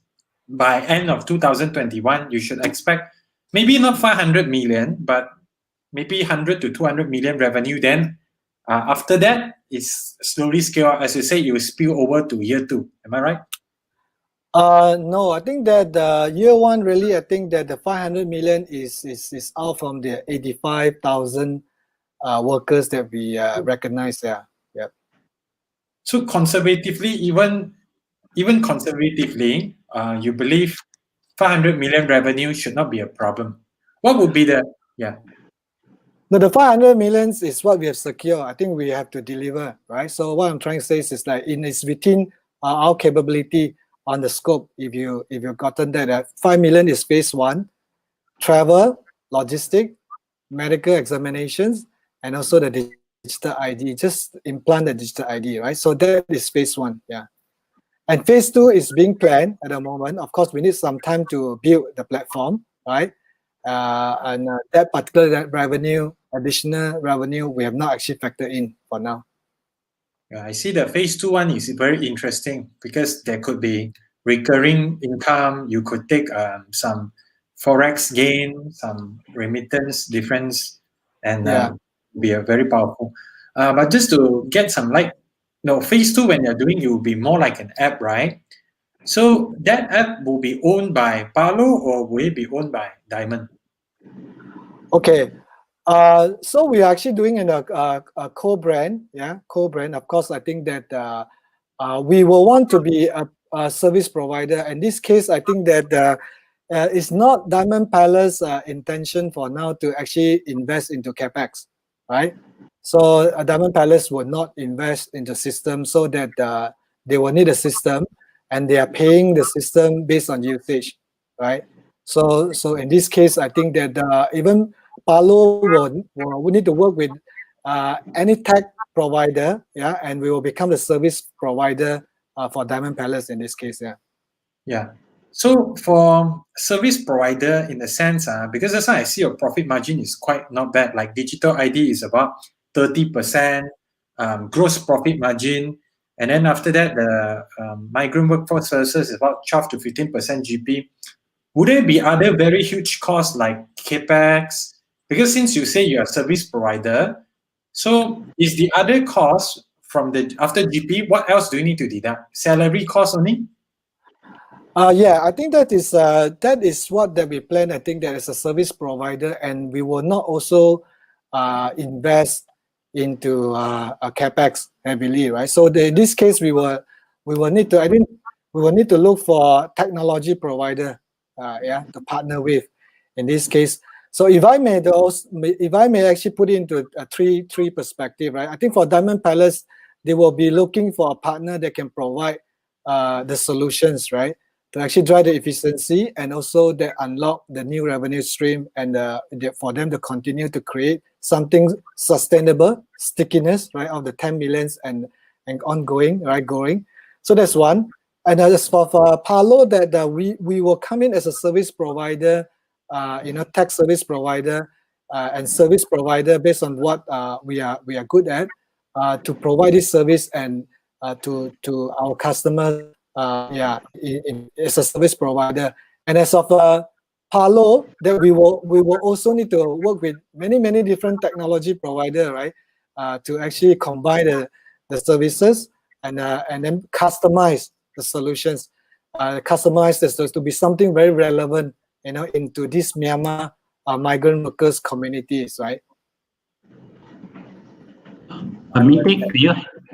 by end of 2021, you should expect maybe not 500 million, but maybe 100 to 200 million revenue. Then after that, it's slowly scale up. As you say, it will spill over to year two. Am I right? No, I think that year one, really, I think that the 500 million is out from the 85,000 workers that we recognize there. Yeah. So conservatively, even conservatively, you believe 500 million revenue should not be a problem. What would be the No, the 500 millions is what we have secured. I think we have to deliver, right? So what I'm trying to say is like it's within our capability on the scope. If you've gotten that, 5 million is phase one, travel, logistic, medical examinations, and also the digital ID. Just implant the digital ID, right? So that is phase one, yeah. And phase two is being planned at the moment. Of course, we need some time to build the platform, right? And that particular revenue, additional revenue, we have not actually factored in for now. Yeah, I see the phase two one is very interesting because there could be recurring income. You could take some forex gain, some remittance difference, and be a very powerful. But just to get some light, phase two when you're doing, it will be more like an app, right? So that app will be owned by Parlo or will it be owned by Diamond? Okay. So we are actually doing a co-brand, yeah, co-brand. Of course, I think that we will want to be a service provider. In this case, I think that it's not Diamond Palace intention for now to actually invest into capex, right? So Diamond Palace will not invest into system, so that they will need a system, and they are paying the system based on usage, right? So in this case, I think that even Parlo will need to work with any tech provider, yeah, and we will become the service provider for Diamond Palace in this case, yeah. Yeah. So for service provider, in the sense, because that's why I see your profit margin is quite not bad. Like digital ID is about 30% gross profit margin, and then after that, the migrant workforce services is about 12 to 15% GP. would there be other very huge costs like capex? Because since you say you're a service provider, so is the other cost from the after GP? What else do you need to deduct? Salary cost only? Yeah, I think that is what that we plan. I think that is a service provider, and we will not also invest into a capex heavily, right? So in this case, we will need to. I think we will need to look for technology provider, to partner with. In this case, so if I may actually put it into a three perspective, right? I think for Diamond Palace, they will be looking for a partner that can provide the solutions, right? To actually drive the efficiency and also that unlock the new revenue stream and for them to continue to create something sustainable, stickiness, right, of the 10 millions and ongoing, right, growing. So that's one. And as for Parlo, that we will come in as a service provider, tech service provider and service provider based on what we are good at to provide this service and to our customers. As a service provider, and as of Parlo, that we will also need to work with many different technology provider, right, to actually combine the services and then customize the solutions, customize this to be something very relevant, into this Myanmar migrant workers communities, right? Mintek,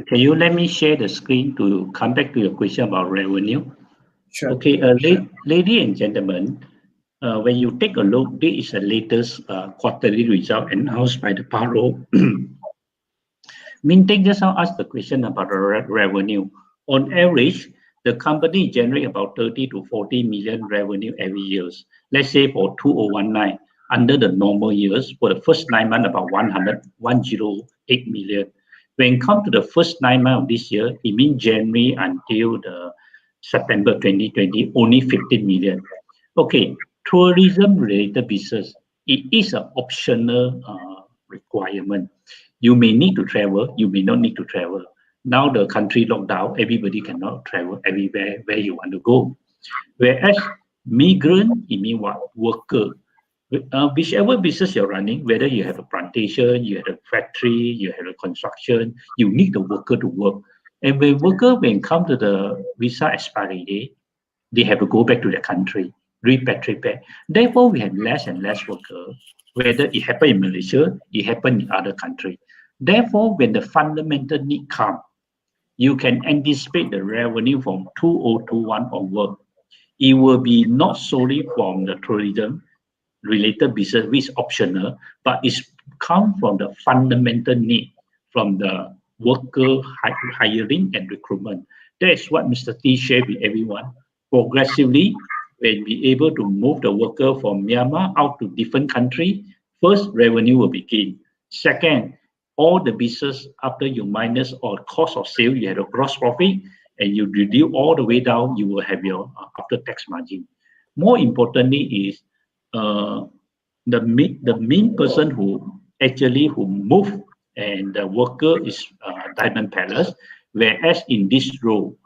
can you let me share the screen to come back to your question about revenue? Sure. Okay, ladies and gentlemen, when you take a look, this is the latest quarterly result announced by the Parlo. Mintek just now asked the question about the revenue. On average, the company generate about 30 to 40 million revenue every year. Let's say for 2019, under the normal years, for the first 9 months, about 108 million. When it comes to the first 9 months of this year, it means January until the September 2020, only 15 million. Okay, tourism-related business, it is an optional requirement. You may need to travel, you may not need to travel. Now the country locked down, everybody cannot travel everywhere where you want to go. Whereas migrant, it means what? Worker. Whichever business you're running, whether you have a plantation, you have a factory, you have a construction, you need the worker to work. And when worker, when come to the visa expiry date, they have to go back to their country, repatriate back. Therefore, we have less and less workers, whether it happen in Malaysia, it happen in other countries. Therefore, when the fundamental need come, you can anticipate the revenue from 2021 onward. It will be not solely from the tourism related business, which is optional, but it's come from the fundamental need from the worker hiring and recruitment. That is what Mr. T shared with everyone. Progressively, when we able to move the worker from Myanmar out to different country, first revenue will begin. Second, all the business after you minus all cost of sale, you have a gross profit, and you reduce all the way down, you will have your after tax margin. More importantly is the main person who move and the worker is Diamond Palace, whereas in this role,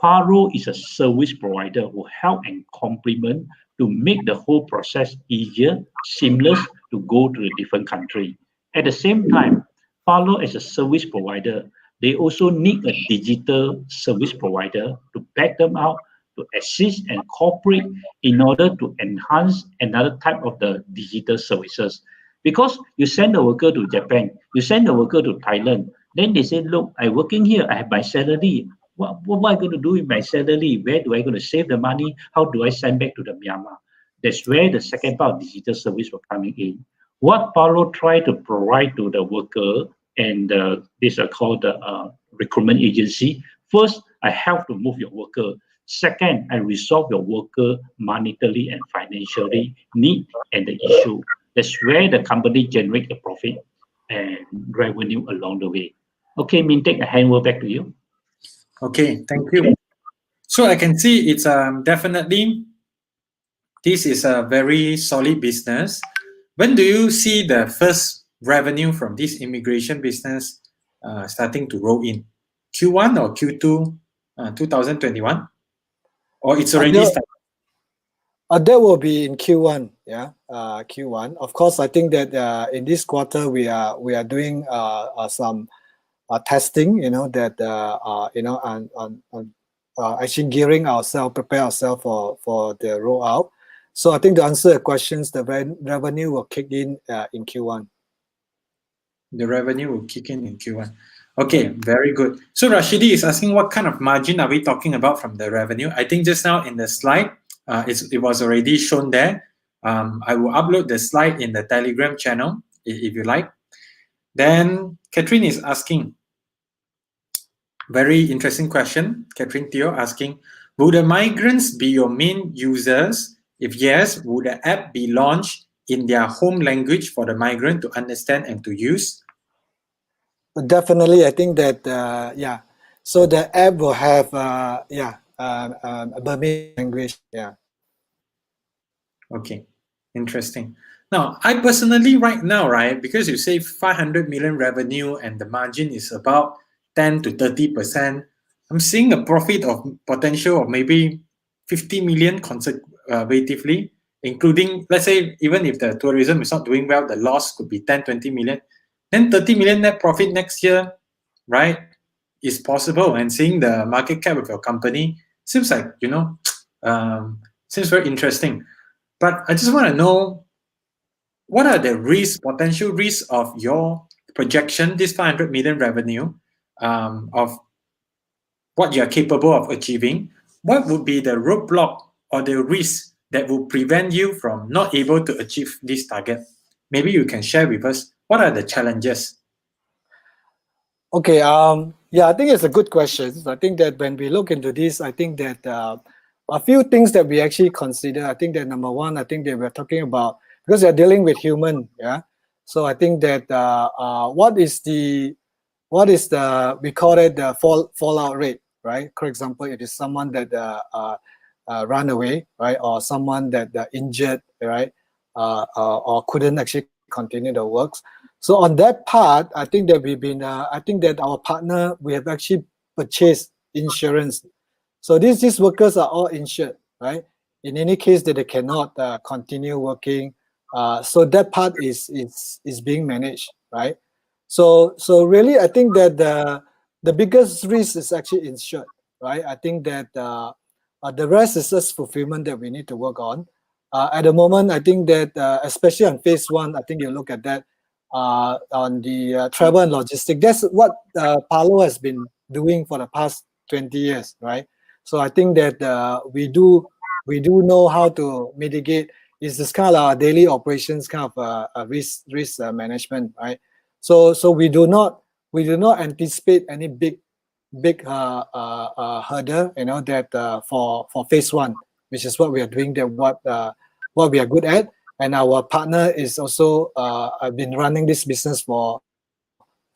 Parlo is a service provider who help and complement to make the whole process easier, seamless to go to a different country. At the same time, Parlo as a service provider, they also need a digital service provider to back them out, to assist and cooperate in order to enhance another type of the digital services. Because you send a worker to Japan, you send a worker to Thailand, then they say, look, I'm working here, I have my salary. What am I going to do with my salary? Where do I going to save the money? How do I send back to the Myanmar? That's where the second part of digital service will coming in. What Parlo try to provide to the worker, and these are called the recruitment agency. First, I help to move your worker. Second, I resolve your worker monetarily and financially need and the issue. That's where the company generate the profit and revenue along the way. Okay, Mintek, I hand over back to you. Okay, thank you. So I can see it's definitely, this is a very solid business. When do you see the first revenue from this immigration business starting to roll in? Q1 or Q2 2021? Or it's already started? That will be in Q1. Yeah, Q1. Of course, I think that in this quarter we are doing some testing. You know that on actually gearing ourselves, prepare ourselves for the rollout. So I think to answer the questions, the revenue will kick in Q1. The revenue will kick in Q1. Okay, very good. So Rashidi is asking what kind of margin are we talking about from the revenue? I think just now in the slide, it was already shown there. I will upload the slide in the Telegram channel if you like. Then Catherine is asking, very interesting question. Catherine Theo asking, will the migrants be your main users? If yes, would the app be launched in their home language for the migrant to understand and to use? Definitely, I think that yeah. So the app will have Burmese language. Yeah. Okay, interesting. Now, I personally right now, right, because you say 500 million revenue and the margin is about 10 to 30%, I'm seeing a profit of potential of maybe 50 million conservatively, including, let's say, even if the tourism is not doing well, the loss could be 10, 20 million. Then 30 million net profit next year, right, is possible. And seeing the market cap of your company seems like, seems very interesting. But I just want to know, what are the risks, potential risks of your projection, this 500 million revenue, of what you are capable of achieving? What would be the roadblock or the risk that will prevent you from not able to achieve this target? Maybe you can share with us, what are the challenges? Okay. Yeah, I think it's a good question. I think that when we look into this, I think that a few things that we actually consider. I think that number one, I think that we're talking about, because they're dealing with human. Yeah. So I think that what is the we call it the fallout rate, right? For example, it is someone that ran away, right, or someone that injured, right, or couldn't actually continue the works. So on that part, I think that we've been, I think that our partner, we have actually purchased insurance. So these workers are all insured, right? In any case that they cannot continue working, so that part is being managed, right? So really, I think that the biggest risk is actually insured, right? I think that the rest is just fulfillment that we need to work on. At the moment, I think that especially on phase one, I think you look at that on the travel and logistics. That's what Parlo has been doing for the past 20 years, right? So I think that we do know how to mitigate. It's this kind of our daily operations kind of risk management, right? So we do not anticipate any big hurdle, that for phase one, which is what we are doing, that what we are good at. And our partner is also been running this business for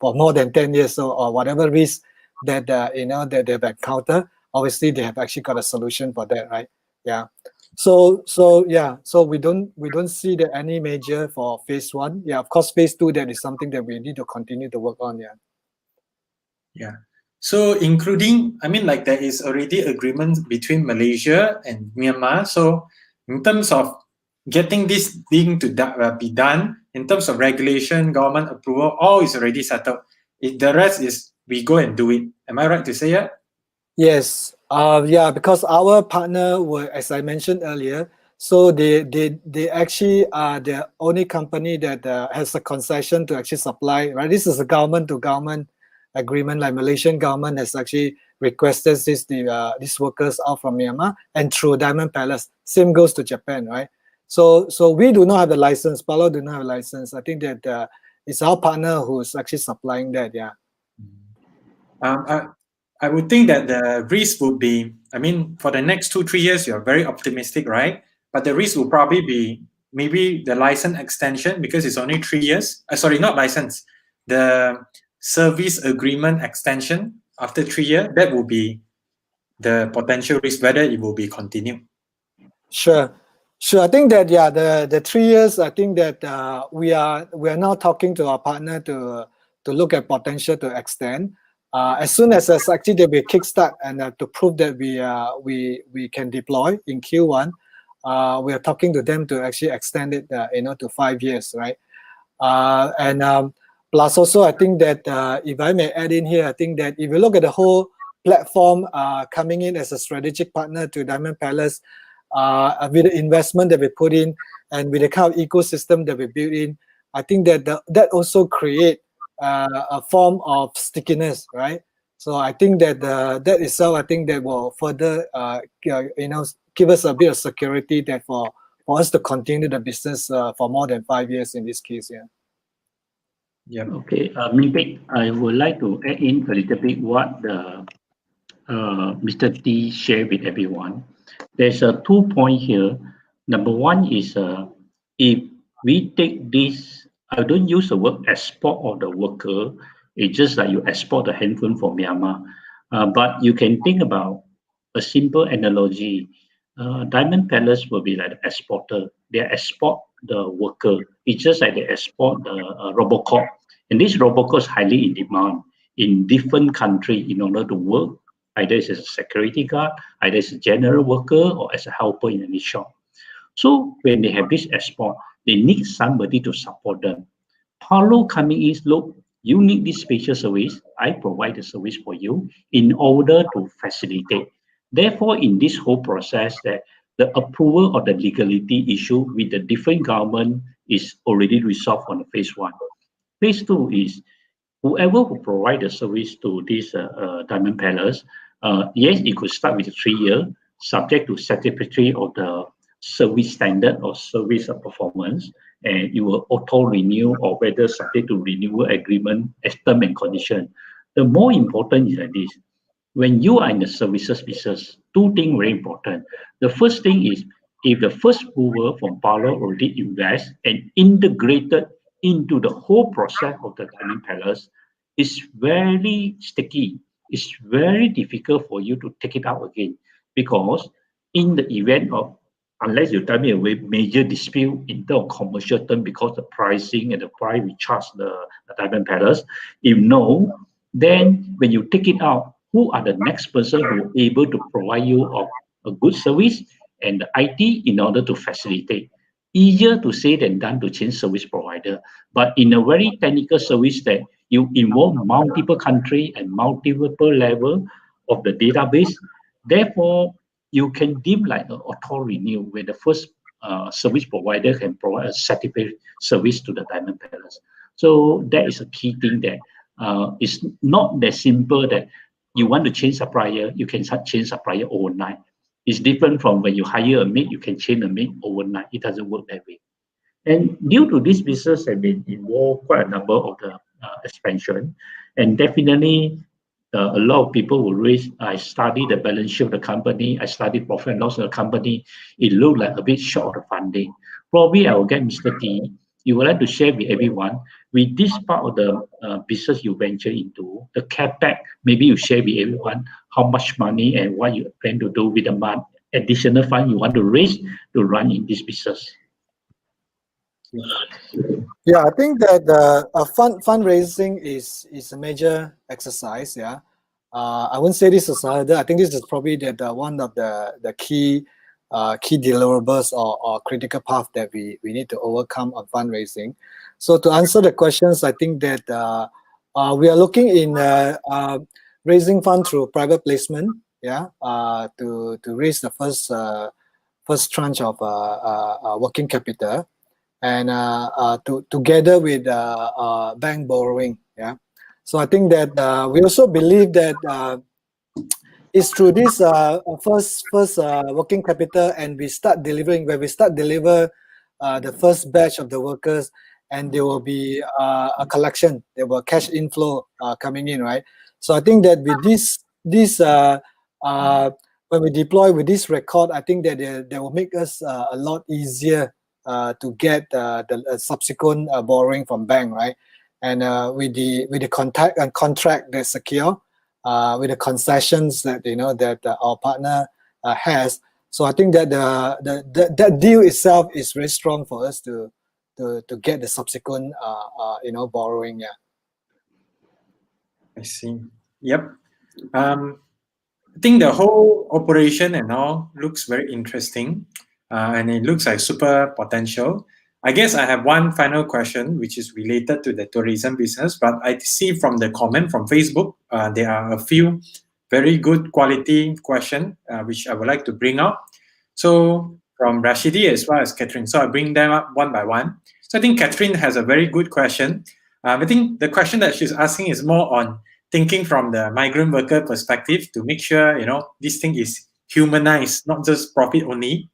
more than 10 years. So or whatever risk that that they've encountered, obviously they have actually got a solution for that, right? Yeah. So we don't see that any major for phase one. Yeah, of course, phase two, that is something that we need to continue to work on. Yeah. Yeah. So including, I mean, like there is already agreement between Malaysia and Myanmar. So in terms of getting this thing to be done, in terms of regulation, government approval, all is already settled. The rest is we go and do it. Am I right to say that? Yes. Yeah, because our partner were, as I mentioned earlier, so they actually are the only company that has a concession to actually supply, right? This is a government to government agreement. Like Malaysian government has actually requested these workers out from Myanmar and through Diamond Palace. Same goes to Japan, right? So we do not have the license. Parlo do not have a license. I think that it's our partner who's actually supplying that. Yeah. I would think that the risk would be, I mean, for the next 2-3 years, you're very optimistic, right? But the risk will probably be maybe the license extension, because it's only 3 years. Sorry, not license. The service agreement extension after 3 years, that will be the potential risk, whether it will be continued. Sure. I think that the 3 years. I think that we are now talking to our partner to look at potential to extend. As soon as actually there will be a kickstart and to prove that we can deploy in Q1. we are talking to them to actually extend it, to 5 years, right? Plus also, I think that if I may add in here, I think that if you look at the whole platform coming in as a strategic partner to Diamond Palace, with the investment that we put in and with the kind of ecosystem that we built in, I think that that also create a form of stickiness, right? So I think that that itself, I think that will further, give us a bit of security that for us to continue the business for more than 5 years in this case, yeah. Yeah. Okay, Ming, I would like to add in a little bit what the Mr. T shared with everyone. There's a 2 point here. Number one is if we take this, I don't use the word export of the worker. It's just like you export the handphone from Myanmar. But you can think about a simple analogy. Diamond Palace will be like the exporter. They export the worker. It's just like they export the Robocop. And this Robocop is highly in demand in different countries in order to work, either as a security guard, either as a general worker, or as a helper in any shop. So when they have this export, they need somebody to support them. Parlo coming is, look, you need this special service. I provide the service for you in order to facilitate. Therefore, in this whole process, that the approval of the legality issue with the different government is already resolved on the phase one. Phase two is whoever who provide the service to this Diamond Palace, yes, it could start with 3 years, subject to certificate of the service standard or service performance, and it will auto renew or whether subject to renewal agreement as term and condition. The more important is like this: when you are in the services business, 2 things very important. The first thing is if the first mover from Parlo already invest and integrated into the whole process of the Diamond Palace, it's very sticky. It's very difficult for you to take it out again, because in the event of, unless you tell me a major dispute in terms of commercial term because the pricing and the price we charge the Diamond Palace, if no, then when you take it out, who are the next person who are able to provide you a good service and the IT in order to facilitate? Easier to say than done to change service provider. But in a very technical service that you involve multiple country and multiple level of the database, therefore you can deem like an auto renew where the first service provider can provide a certificate service to the Diamond Palace. So that is a key thing that it's not that simple that you want to change supplier, you can change supplier overnight. It's different from when you hire a maid, you can change a maid overnight. It doesn't work that way. And due to this business have been involved quite a number of the expansion, and definitely a lot of people will raise, I study the balance sheet of the company, I study profit and loss of the company, it looked like a bit short of the funding. Probably I will get Mr. T, you would like to share with everyone, with this part of the business you venture into, the CapEx, maybe you share with everyone how much money and what you plan to do with the additional fund you want to raise to run in this business. Yeah, I think that fundraising is a major exercise. Yeah, I wouldn't say this is another. I think this is probably one of the key deliverables or critical path that we need to overcome on fundraising. So to answer the questions, I think that we are looking in raising fund through private placement. Yeah, to raise the first tranche of working capital, and together with bank borrowing. Yeah, so I think that we also believe that it's through this first working capital, and we start delivering. When we start deliver the first batch of the workers, and there will be a collection, there will cash inflow coming in, right? So I think that with this when we deploy with this record, I think that they will make us a lot easier to get the subsequent borrowing from bank, right? And with the contract that's secure, with the concessions that that our partner has. So I think that that deal itself is very strong for us to get the subsequent borrowing. Yeah. I see. Yep. I think the whole operation and all looks very interesting. and it looks like super potential. I guess I have one final question, which is related to the tourism business. But I see from the comment from Facebook, there are a few very good quality question, which I would like to bring up. So from Rashidi as well as Catherine. So I bring them up one by one. So I think Catherine has a very good question. I think the question that she's asking is more on thinking from the migrant worker perspective to make sure, this thing is humanized, not just profit only.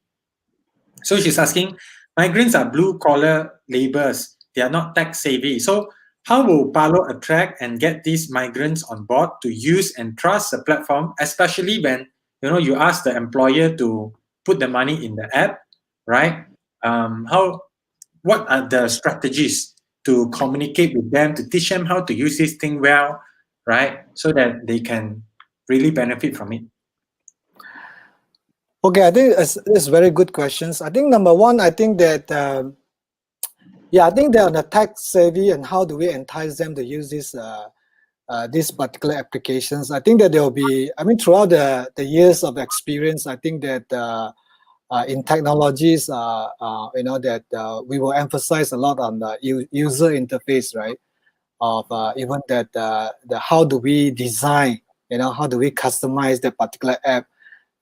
So she's asking, migrants are blue collar laborers. They are not tech savvy. So how will Parlo attract and get these migrants on board to use and trust the platform, especially when you ask the employer to put the money in the app, right? What are the strategies to communicate with them, to teach them how to use this thing well, right? So that they can really benefit from it. Okay, I think it's very good questions. I think number one, I think that I think they're on the tech savvy, and how do we entice them to use these particular applications? I think that there will be, throughout the years of experience, I think that in technologies, that we will emphasize a lot on the user interface, right? Of even that the how do we design, how do we customize that particular app,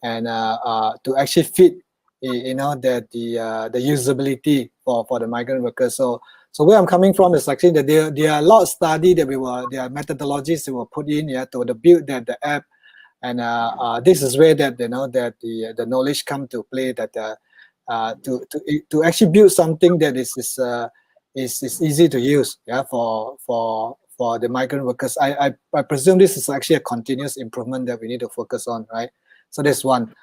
and to actually fit, that the usability for the migrant workers. So where I'm coming from is actually that there are a lot of study that there are methodologies that were put in to build the app, and this is where that that the knowledge come to play, that to actually build something that is easy to use, for the migrant workers. I presume this is actually a continuous improvement that we need to focus on, right? So that's one.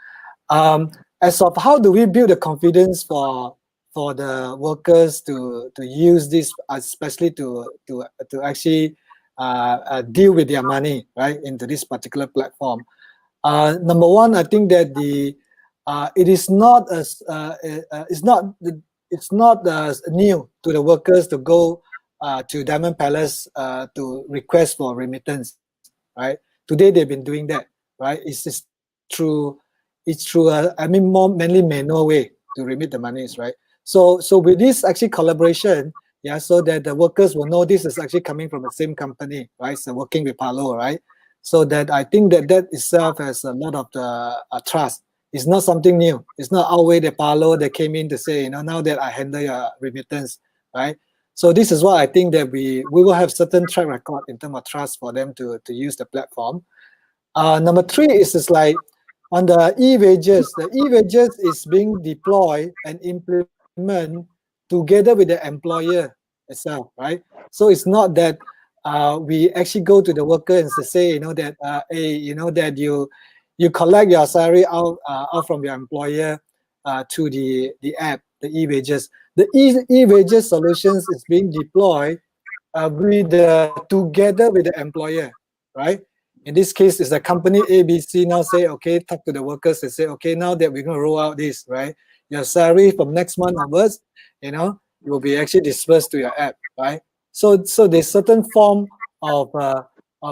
As of how do we build the confidence for the workers to use this, especially to actually deal with their money, right, into this particular platform. Number one, I think that it is not as it's not new to the workers to go to Diamond Palace to request for remittance, right? Today they've been doing that, right? It's through mainly manual way to remit the monies, right? So with this actually collaboration, so that the workers will know this is actually coming from the same company, right? So working with Parlo, right? So that I think that itself has a lot of the trust. It's not something new. It's not our way, the Parlo that came in to say, now that I handle your remittance, right? So this is what I think that we will have certain track record in terms of trust for them to use the platform. Number three is like on the e-wages. The e-wages is being deployed and implemented together with the employer itself, right? So it's not that we actually go to the worker and say, that hey, that you collect your salary out from your employer to the app, the e-wages. The e-wages solutions is being deployed together with the employer, right? In this case, it's the company ABC now say, okay, talk to the workers and say, okay, now that we're going to roll out this, right? Your salary from next month onwards, it will be actually dispersed to your app, right? So there's certain form of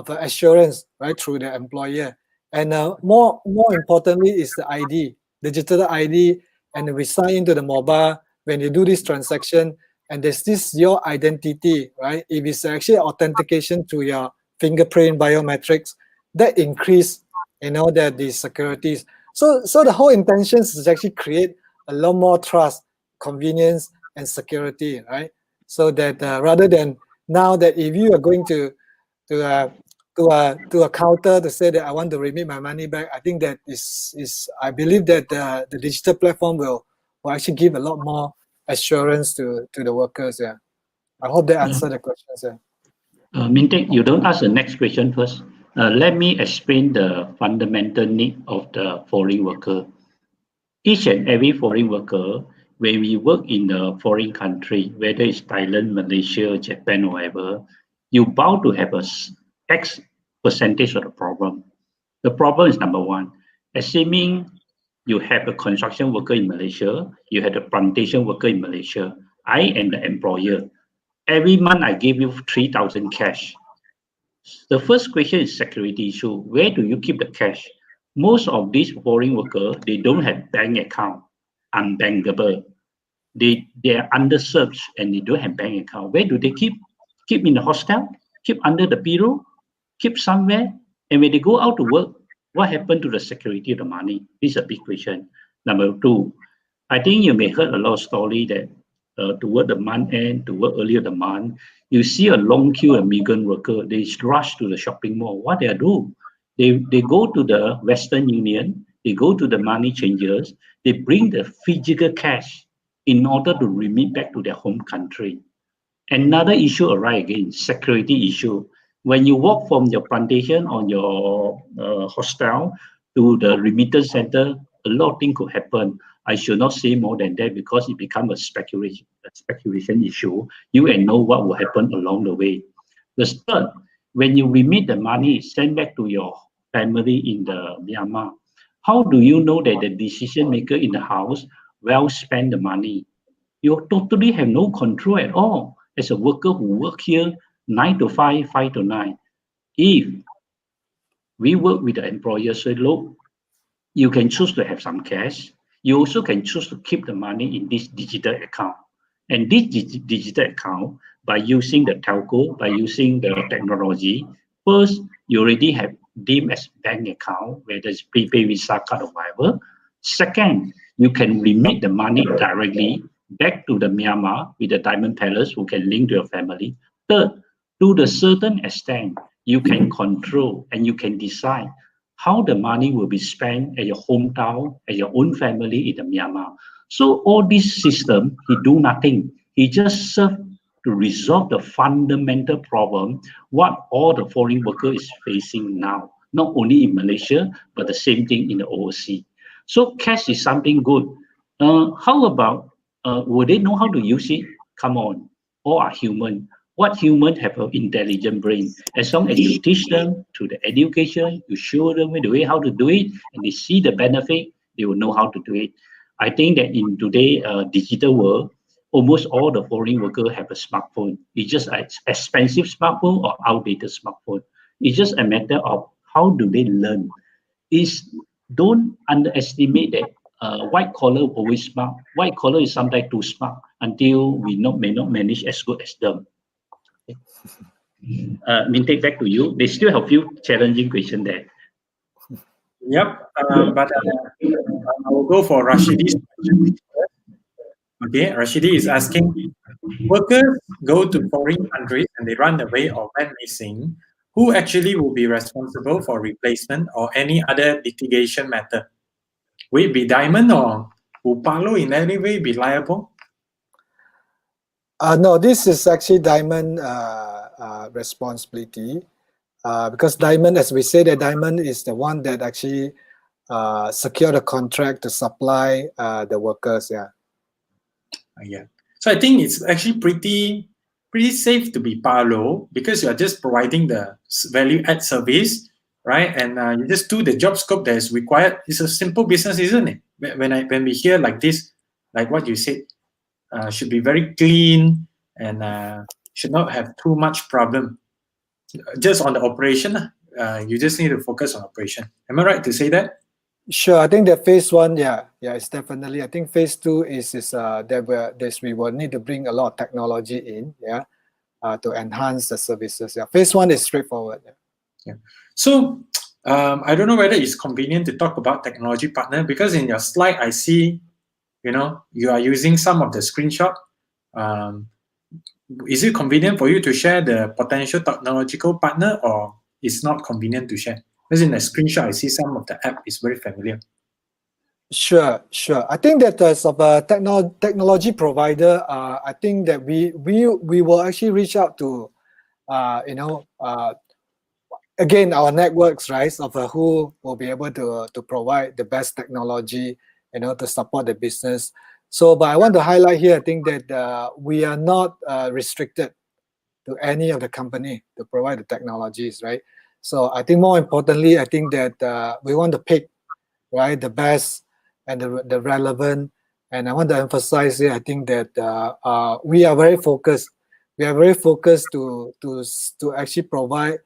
assurance, right, through the employer. And more importantly is the ID, digital ID, and we sign into the mobile when you do this transaction, and there's this your identity, right? If it's actually authentication to your fingerprint biometrics, that increase, that the securities. So the whole intention is actually create a lot more trust, convenience, and security, right? So that rather than now that if you are going to a counter to say that I want to remit my money back, I think that is I believe that the digital platform will actually give a lot more assurance to the workers. Yeah, I hope that answered the questions. Yeah. Mintek, you don't ask the next question first. Let me explain the fundamental need of the foreign worker. Each and every foreign worker, when we work in a foreign country, whether it's Thailand, Malaysia, Japan, or whatever, you're bound to have a X percentage of the problem. The problem is number one, assuming you have a construction worker in Malaysia, you have a plantation worker in Malaysia, I am the employer. Every month I give you 3,000 cash. The first question is security issue. Where do you keep the cash? Most of these foreign workers, they don't have bank account. unbankable. They are underserved and they don't have bank account. Where do they keep? Keep in the hostel? Keep under the pillow? Keep somewhere? And when they go out to work, what happened to the security of the money? This is a big question. Number two, I think you may heard a lot of story that toward the month end, toward earlier the month, you see a long queue of migrant worker. They rush to the shopping mall. What they do? They go to the Western Union. They go to the money changers. They bring the physical cash in order to remit back to their home country. Another issue arise again, security issue. When you walk from your plantation or your hostel to the remittance center, a lot of things could happen. I should not say more than that because it becomes a speculation issue. You and know what will happen along the way. The third, when you remit the money, send back to your family in the Myanmar, how do you know that the decision maker in the house will spend the money? You totally have no control at all as a worker who work here 9 to 5, 5 to 9. If we work with the employer, say, look, you can choose to have some cash. You also can choose to keep the money in this digital account. And this digital account, by using the telco, by using the technology, first, you already have deemed as bank account, whether it's prepaid Visa card or whatever. Second, you can remit the money directly back to the Myanmar with the Diamond Palace who can link to your family. Third, to the certain extent, you can control and you can decide how the money will be spent at your hometown, at your own family in the Myanmar. So all this system, he do nothing. He just serve to resolve the fundamental problem what all the foreign worker is facing now, not only in Malaysia, but the same thing in the overseas. So cash is something good. How about, will they know how to use it? Come on, all are human. What human have an intelligent brain? As long as you teach them through the education, you show them the way how to do it, and they see the benefit, they will know how to do it. I think that in today's digital world, almost all the foreign workers have a smartphone. It's just an expensive smartphone or outdated smartphone. It's just a matter of how do they learn. Don't underestimate that white collar always smart. White collar is sometimes too smart until we may not manage as good as them. Mintek, back to you. They still have a few challenging questions there. Yep, but I will go for Rashidi's question. Okay, Rashidi is asking, workers go to foreign countries and they run away or went missing. Who actually will be responsible for replacement or any other litigation matter? Will it be Diamond or will Parlo in any way be liable? No, this is actually Diamond responsibility because Diamond, as we say, that Diamond is the one that actually secure the contract to supply the workers. Yeah. So I think it's actually pretty safe to be Parlo because you are just providing the value add service, right? And you just do the job scope that is required. It's a simple business, isn't it? When we hear like this, like what you said, should be very clean and should not have too much problem. Just on the operation, you just need to focus on operation. Am I right to say that? Sure, I think that phase one, it's definitely. I think phase two is that we will need to bring a lot of technology in, to enhance the services. Yeah, phase one is straightforward. Yeah. So I don't know whether it's convenient to talk about technology partner because in your slide I see, you are using some of the screenshot. Is it convenient for you to share the potential technological partner, or it's not convenient to share? Because in the screenshot I see some of the app is very familiar. Sure. I think that as of a technology provider, I think that we will actually reach out to, again, our networks, right, of who will be able to provide the best technology, to support the business. So, but I want to highlight here, I think that we are not restricted to any of the company to provide the technologies, right? So I think more importantly, I think that we want to pick, right, the best and the relevant. And I want to emphasize here, I think that we are very focused. We are very focused to actually provide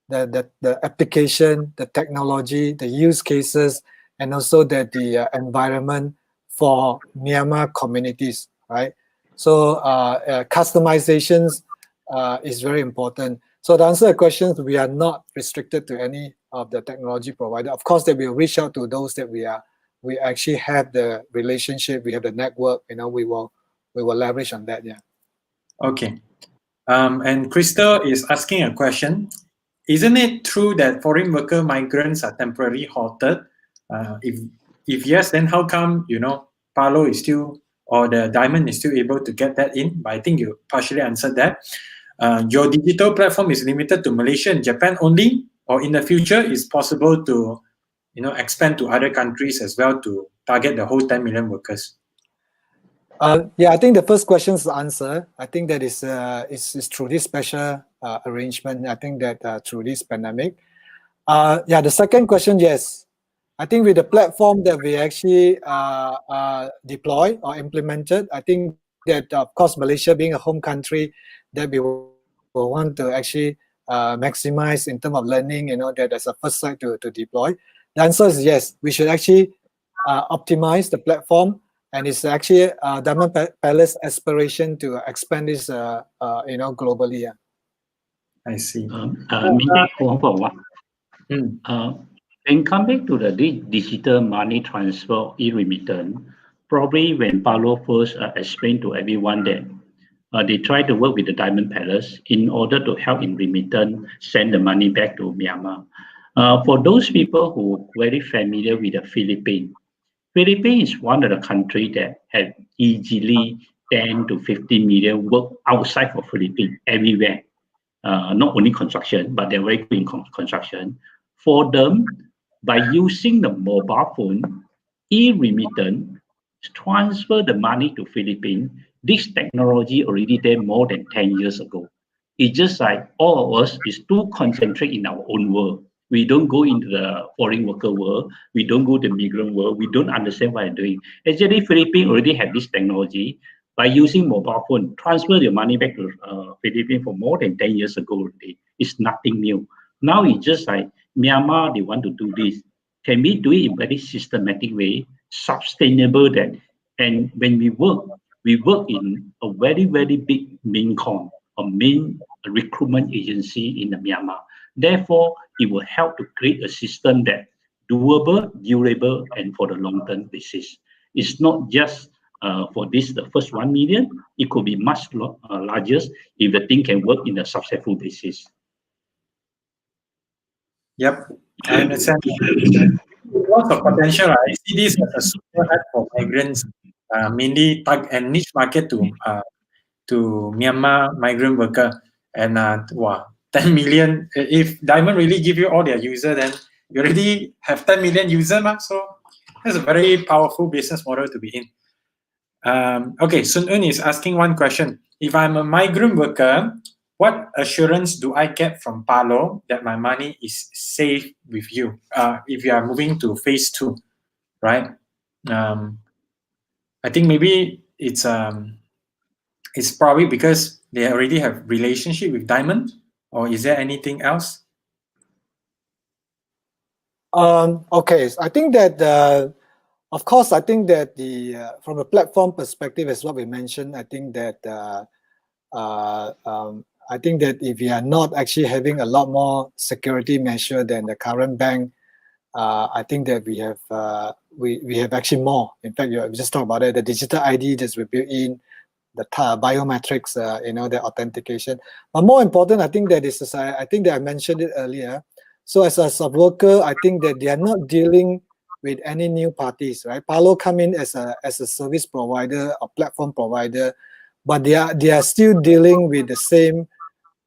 the application, the technology, the use cases, and also that the environment for Myanmar communities, right? So customizations is very important. So to answer the questions, we are not restricted to any of the technology provider. Of course, that we will reach out to those that we actually have the relationship, we have the network. You know, we will leverage on that. Yeah. Okay. And Crystal is asking a question. Isn't it true that foreign worker migrants are temporarily halted? If yes, then how come, you know, Parlo is still, or the Diamond is still able to get that in? But I think you partially answered that. Your digital platform is limited to Malaysia and Japan only, or in the future it's possible to, you know, expand to other countries as well to target the whole 10 million workers? Yeah, I think the first question is the answer. I think that is through this special arrangement. I think that through this pandemic. Yeah, the second question, yes. I think with the platform that we actually deploy or implemented, I think that of course Malaysia being a home country, that we will want to actually maximize in terms of learning. You know, that as a first site to deploy. The answer is yes. We should actually optimize the platform. And it's actually Diamond Palace aspiration to expand this, you know, globally. Yeah. I see. When come back to the digital money transfer e-remittance, probably when Paulo first explained to everyone that they try to work with the Diamond Palace in order to help in remittance, send the money back to Myanmar. For those people who are very familiar with the Philippines is one of the countries that have easily 10 to 15 million work outside of Philippines everywhere. Not only construction, but they're very good in construction. For them, by using the mobile phone, e-remittance, transfer the money to Philippines, this technology already there more than 10 years ago. It's just like all of us is too concentrated in our own world. We don't go into the foreign worker world. We don't go to the migrant world. We don't understand what they're doing. Actually, Philippines already have this technology. By using mobile phone, transfer your money back to Philippines for more than 10 years ago already. It's nothing new. Now it's just like Myanmar, they want to do this. Can we do it in a very systematic way, sustainable that? And when we work in a very, very big MinCom, a main recruitment agency in the Myanmar. Therefore, it will help to create a system that doable, durable, and for the long-term basis. It's not just for this, the first 1 million, it could be much larger if the thing can work in a successful basis. Yep, I understand. Lots of potential. I see this as a super app for migrants, mainly target and niche market to Myanmar migrant worker. And wow, 10 million. If Diamond really give you all their user, then you already have 10 million user, so that's a very powerful business model to be in. Okay, Sun Un is asking one question. If I'm a migrant worker, what assurance do I get from Parlo that my money is safe with you? If you are moving to phase 2, right? I think maybe it's probably because they already have relationship with Diamond, or is there anything else? Okay, so I think that of course, I think that from a platform perspective, as what we mentioned, I think that if we are not actually having a lot more security measure than the current bank, I think that we have actually more. In fact, we just talked about it. The digital ID that we built in, the biometrics, you know, the authentication. But more important, I think that is, I think that I mentioned it earlier. So as a worker, I think that they are not dealing with any new parties, right? Parlo come in as a service provider or platform provider, but they are still dealing with the same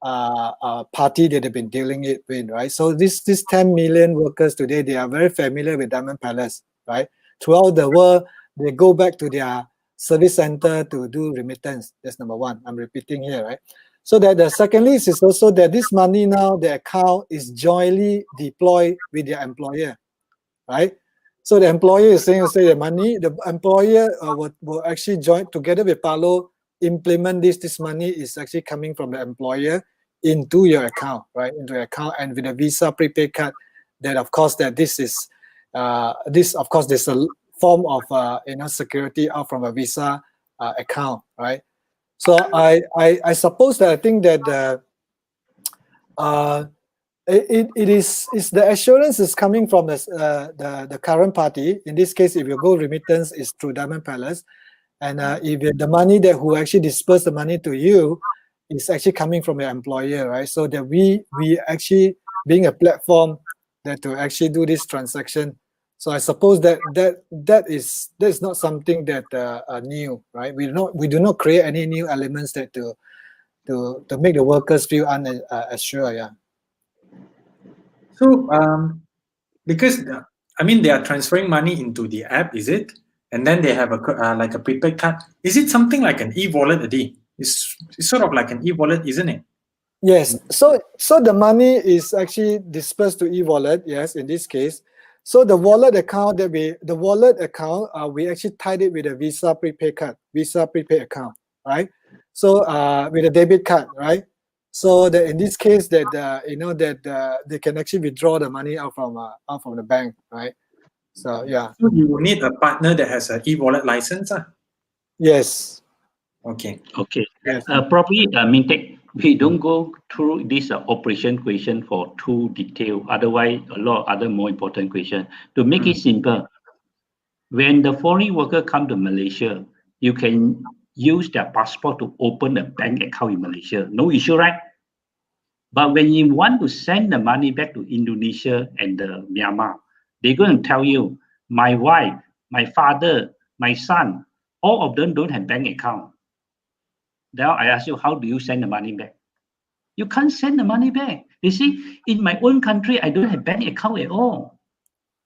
party that they've been dealing it with, right? So this 10 million workers today, they are very familiar with Diamond Palace, right? Throughout the world, they go back to their service center to do remittance. That's number one. I'm repeating here, right? So that the secondly is also that this money now, the account is jointly deployed with their employer, right? So the employer is saying the money, the employer will actually join together with Parlo, implement this money is actually coming from the employer into your account, right? Into your account, and with a Visa prepaid card, that of course that this of course there's a form of security out from a Visa account, right? So I suppose that I think that it is the assurance is coming from the current party. In this case, if your gold remittance is through Diamond Palace, and if the money that who actually disperse the money to you is actually coming from your employer, right? So that we actually being a platform that to actually do this transaction. So I suppose that is not something that new, right? We do not create any new elements that to make the workers feel assured. Yeah. So, because I mean, they are transferring money into the app, is it? And then they have like a prepaid card. Is it something like an e-wallet, Adi? It's sort of like an e-wallet, isn't it? Yes. So the money is actually dispersed to e-wallet. Yes, in this case. So the wallet account we actually tied it with a Visa prepaid card, Visa prepaid account, right? So with a debit card, right? So that in this case that they can actually withdraw the money out from the bank, right? So yeah. So you will need a partner that has an e-wallet license. Yes. Okay. Okay. Yes. Probably, Mintek, we don't go through this operation question for too detailed. Otherwise, a lot of other more important questions. To make it simple, when the foreign worker come to Malaysia, you can use their passport to open a bank account in Malaysia. No issue, right? But when you want to send the money back to Indonesia and Myanmar, they're going to tell you, my wife, my father, my son, all of them don't have bank account. Now I ask you, how do you send the money back? You can't send the money back. You see, in my own country, I don't have bank account at all.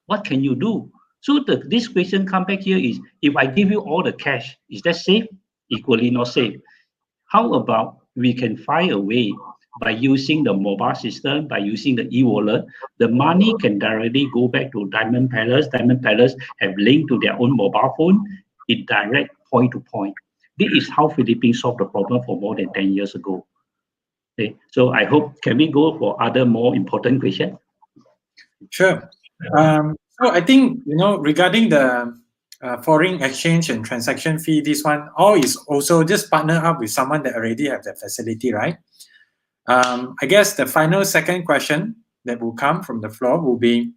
What can you do? So this question come back here is, if I give you all the cash, is that safe? Equally not safe. How about we can find a way by using the mobile system, by using the e-wallet, the money can directly go back to Diamond Palace. Diamond Palace have linked to their own mobile phone. It direct point to point. This is how Philippines solved the problem for more than 10 years ago. Okay, so I hope, can we go for other more important questions? Sure. So I think, regarding the foreign exchange and transaction fee, this one all is also just partner up with someone that already have that facility, right? I guess the final second question that will come from the floor will be,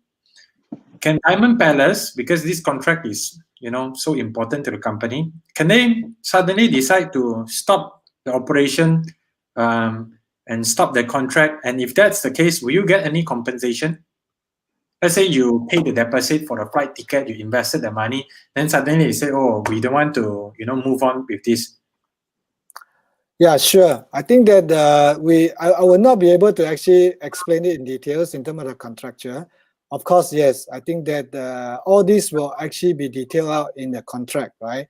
can Diamond Palace, because this contract is, so important to the company, can they suddenly decide to stop the operation and stop the contract? And if that's the case, will you get any compensation? Let's say you pay the deposit for the flight ticket, you invested the money, then suddenly you say, oh, we don't want to, move on with this. Yeah, sure. I think that I will not be able to actually explain it in details in terms of the contracture. Of course, yes. I think that all this will actually be detailed out in the contract, right?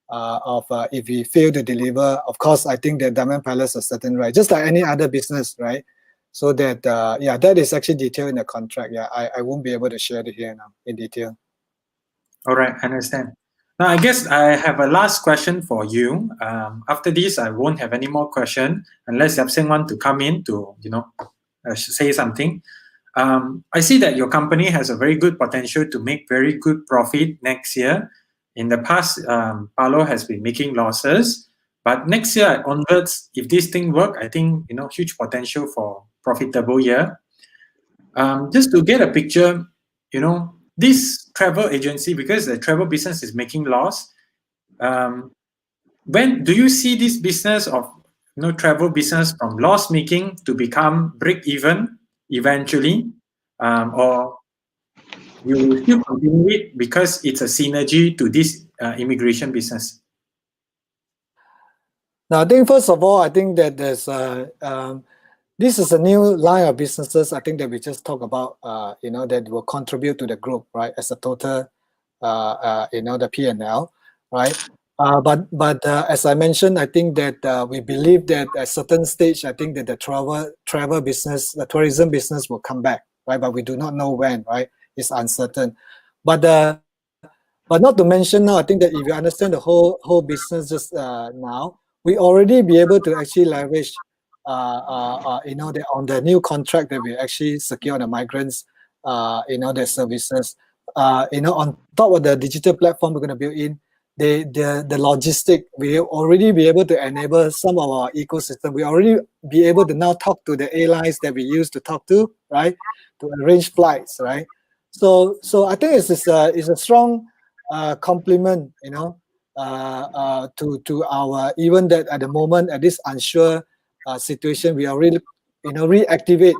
If we fail to deliver, of course, I think that Diamond Palace has certain right, just like any other business, right? So that that is actually detailed in the contract. Yeah, I won't be able to share it here now in detail. All right, I understand. Now, I guess I have a last question for you. After this, I won't have any more question unless Yap Seng want to come in to, say something. I see that your company has a very good potential to make very good profit next year. In the past, Parlo has been making losses, but next year onwards, if this thing work, I think, huge potential for profitable year. Just to get a picture, this travel agency, because the travel business is making loss, when do you see this business of travel business from loss making to become break even eventually, or you will still continue it because it's a synergy to this immigration business? Now, I think first of all, I think that there's this is a new line of businesses. I think that we just talked about, that will contribute to the group, right, as a total, the P&L, right? But as I mentioned, I think that we believe that at a certain stage, I think that the travel business, the tourism business will come back, right? But we do not know when, right? It's uncertain. But not to mention now, I think that if you understand the whole business just now, we already be able to actually leverage, on the new contract that we actually secure on the migrants, their services. on top of the digital platform we're going to build in, the logistic, we already be able to enable some of our ecosystem. We already be able to now talk to the airlines that we used to talk to, right, to arrange flights, right. So I think it's a strong complement, to our, even that at the moment at this unsure situation, we are really reactivate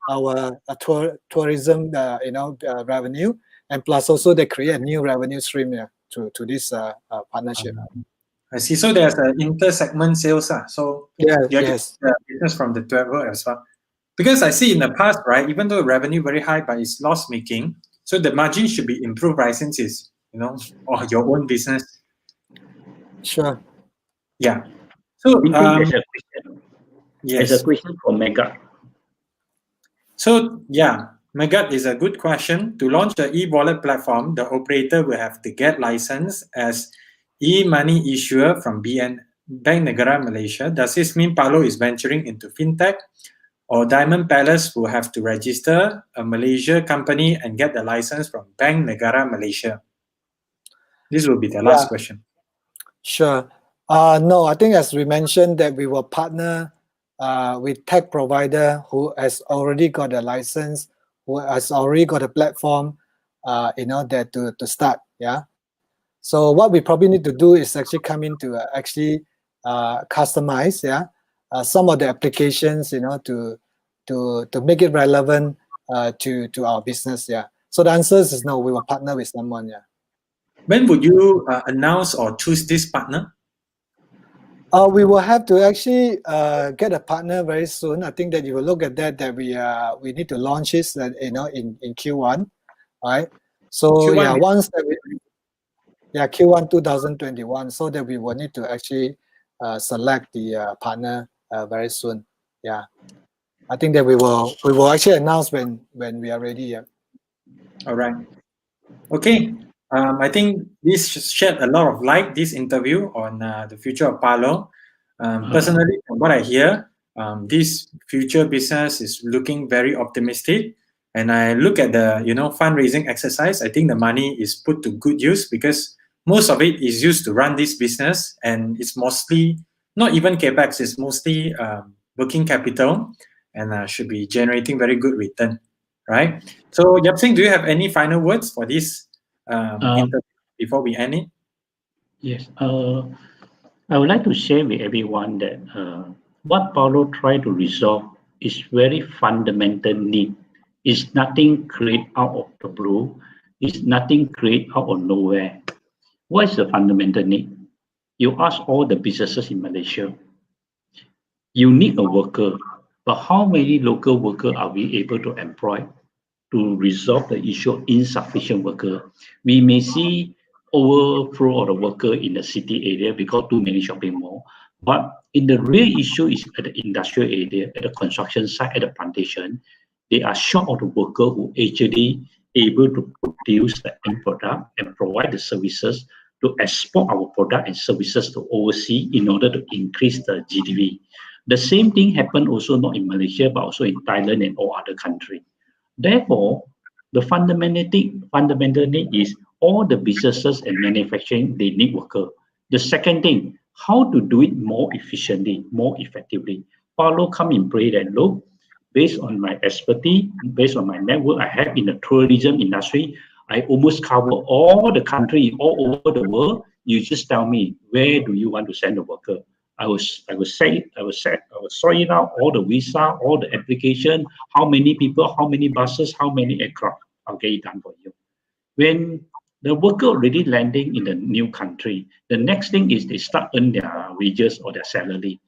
our tourism revenue, and plus also they create a new revenue stream to this partnership. I see. So there's an inter-segment sales. So Yeah, you actually yes. get business from the travel as well. Because I see in the past, right, even though revenue very high, but it's loss making, so the margin should be improved, right, since it's, or your own business. Sure. Yeah. So There's a question. yes. There's a question from Mega. So yeah, Megat is a good question. To launch the e-wallet platform, the operator will have to get licensed as e-money issuer from Bank Negara Malaysia. Does this mean Parlo is venturing into fintech, or Diamond Palace will have to register a Malaysia company and get the license from Bank Negara Malaysia? This will be the last question. Sure. No, I think as we mentioned that we will partner with tech provider who has already got a license, who has already got a platform, that to start. Yeah. So what we probably need to do is actually come in to actually customize, some of the applications, to make it relevant to our business. Yeah. So the answer is no. We will partner with someone. Yeah. When would you announce or choose this partner? We will have to actually get a partner very soon. I think that you will look at that we need to launch this in Q1, right? So Q1 yeah, once that Q1 2021, so that we will need to actually select the partner very soon. Yeah, I think that we will actually announce when we are ready. Yeah. All right. Okay. I think this shed a lot of light, this interview, on the future of Parlo. Personally, from what I hear, this future business is looking very optimistic. And I look at the fundraising exercise. I think the money is put to good use, because most of it is used to run this business, and it's mostly not even capex. It's mostly working capital, and should be generating very good return, right? So Yap Sing, do you have any final words for this interview before we end it? Yes. I would like to share with everyone that what Paulo tried to resolve is very fundamental need. It's nothing created out of the blue. It's nothing created out of nowhere. What is the fundamental need? You ask all the businesses in Malaysia, you need a worker, but how many local workers are we able to employ to resolve the issue of insufficient worker? We may see overflow of the worker in the city area because too many shopping mall. But in the real issue is at the industrial area, at the construction site, at the plantation, they are short of the worker who actually able to produce the end product and provide the services to export our product and services to overseas in order to increase the GDP. The same thing happened also not in Malaysia, but also in Thailand and all other countries. Therefore, the fundamental need is all the businesses and manufacturing, they need worker. The second thing, how to do it more efficiently, more effectively. Paulo come in play that, look, based on my expertise, based on my network I have in the tourism industry, I almost cover all the country, all over the world. You just tell me, where do you want to send the worker? I will sort it out, all the visa, all the application, how many people, how many buses, how many aircraft. I'll get it done for you. When the worker already landing in the new country, the next thing is they start earn their wages or their salary.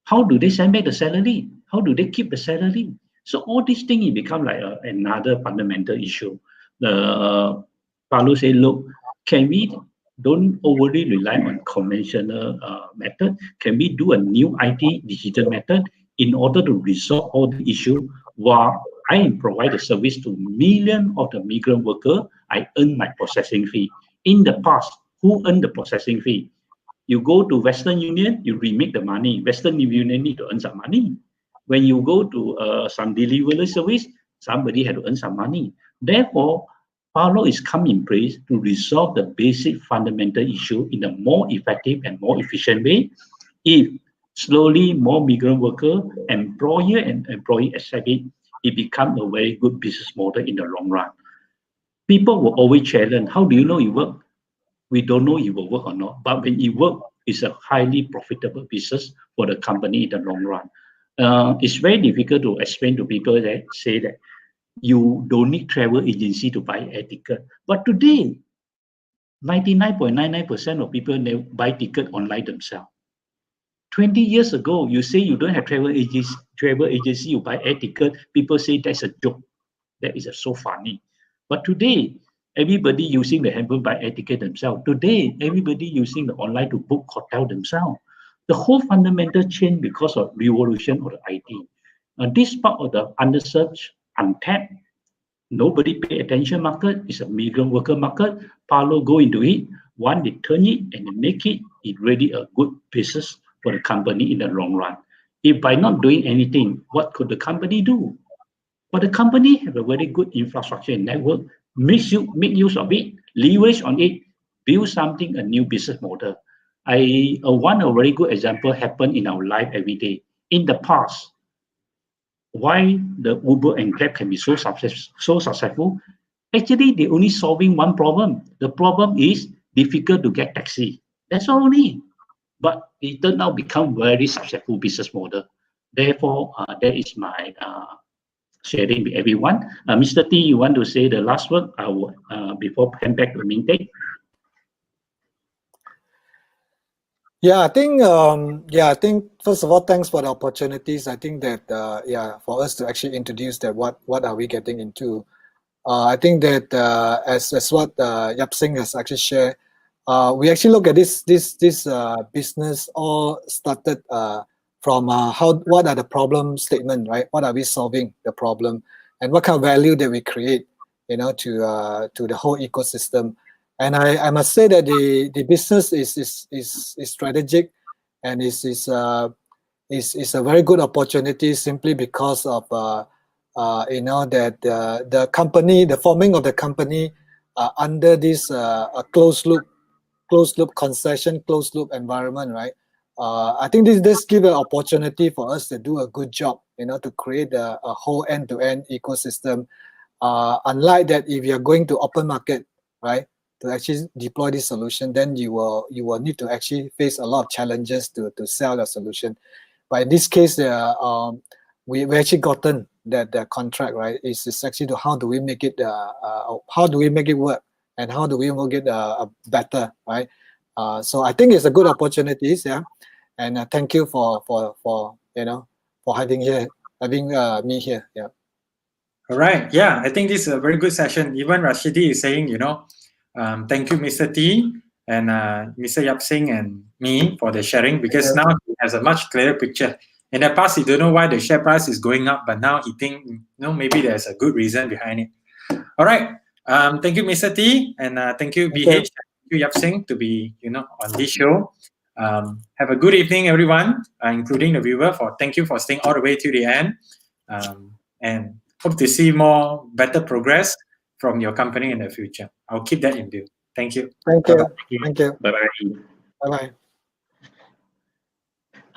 How do they send back the salary? How do they keep the salary? So all these things it become like another fundamental issue. The Paulo say, look, can we don't overly rely on conventional method? Can we do a new IT digital method in order to resolve all the issue while I provide the service to millions of the migrant workers? I earn my processing fee. In the past, who earned the processing fee? You go to Western Union, you remit the money. Western Union need to earn some money. When you go to some delivery service, somebody had to earn some money. Therefore, Parlo is come in place to resolve the basic fundamental issue in a more effective and more efficient way. If slowly more migrant worker, employer and employee accept it, it becomes a very good business model in the long run. People will always challenge, how do you know it work? We don't know it will work or not, but when it work, it's a highly profitable business for the company in the long run. It's very difficult to explain to people that say that you don't need travel agency to buy air ticket. But today, 99.99% of people buy ticket online themselves. 20 years ago, you say you don't have travel agency, you buy air ticket, people say that's a joke. That is so funny. But today, everybody using the handphone buy air ticket themselves. Today, everybody using the online to book hotel themselves. The whole fundamental change because of revolution of the IT. This part of the underserved, untapped, nobody pay attention market is a migrant worker market. Parlo go into it. One, they turn it and they make it really a good business for the company in the long run. If by not doing anything, what could the company do? But the company have a very good infrastructure and network, make use of it, leverage on it, build something, a new business model. One a very good example happened in our life every day. In the past, why the Uber and Grab can be so successful? Actually, they only solving one problem. The problem is difficult to get taxi. That's all only. But it turned out become very successful business model. Therefore, that is my sharing with everyone. Mr. T, you want to say the last word before hand back to Ming Teh? Yeah, I think first of all, thanks for the opportunities. I think that for us to actually introduce that what are we getting into. I think that as what Yap Singh has actually shared, we actually look at this business all started from what are the problem statement, right? What are we solving the problem, and what kind of value that we create, to the whole ecosystem. And I must say that the business is strategic, and is a very good opportunity simply because of that the company, the forming of the company under this closed loop concession, closed loop environment, right? I think this give an opportunity for us to do a good job, to create a whole end-to-end ecosystem. Unlike that, if you're going to open market, right, to actually deploy this solution, then you will need to actually face a lot of challenges to sell the solution. But in this case, we actually gotten that the contract, right? Is actually to how do we make it work, and how do we make it better, right? So I think it's a good opportunities, yeah. And thank you for having me here, yeah. All right. Yeah, I think this is a very good session. Even Rashidi is saying, thank you, Mr. T and Mr. Yap Singh and me for the sharing, because now he has a much clearer picture. In the past, he don't know why the share price is going up, but now he think, maybe there's a good reason behind it. All right. Thank you, Mr. T, and thank you, BH, thank you, Yap Singh, to be, on this show. Have a good evening, everyone, including the viewer. Thank you for staying all the way to the end, and hope to see better progress from your company in the future. I'll keep that in view. Thank you. Thank you. Thank you. Bye-bye. Bye-bye.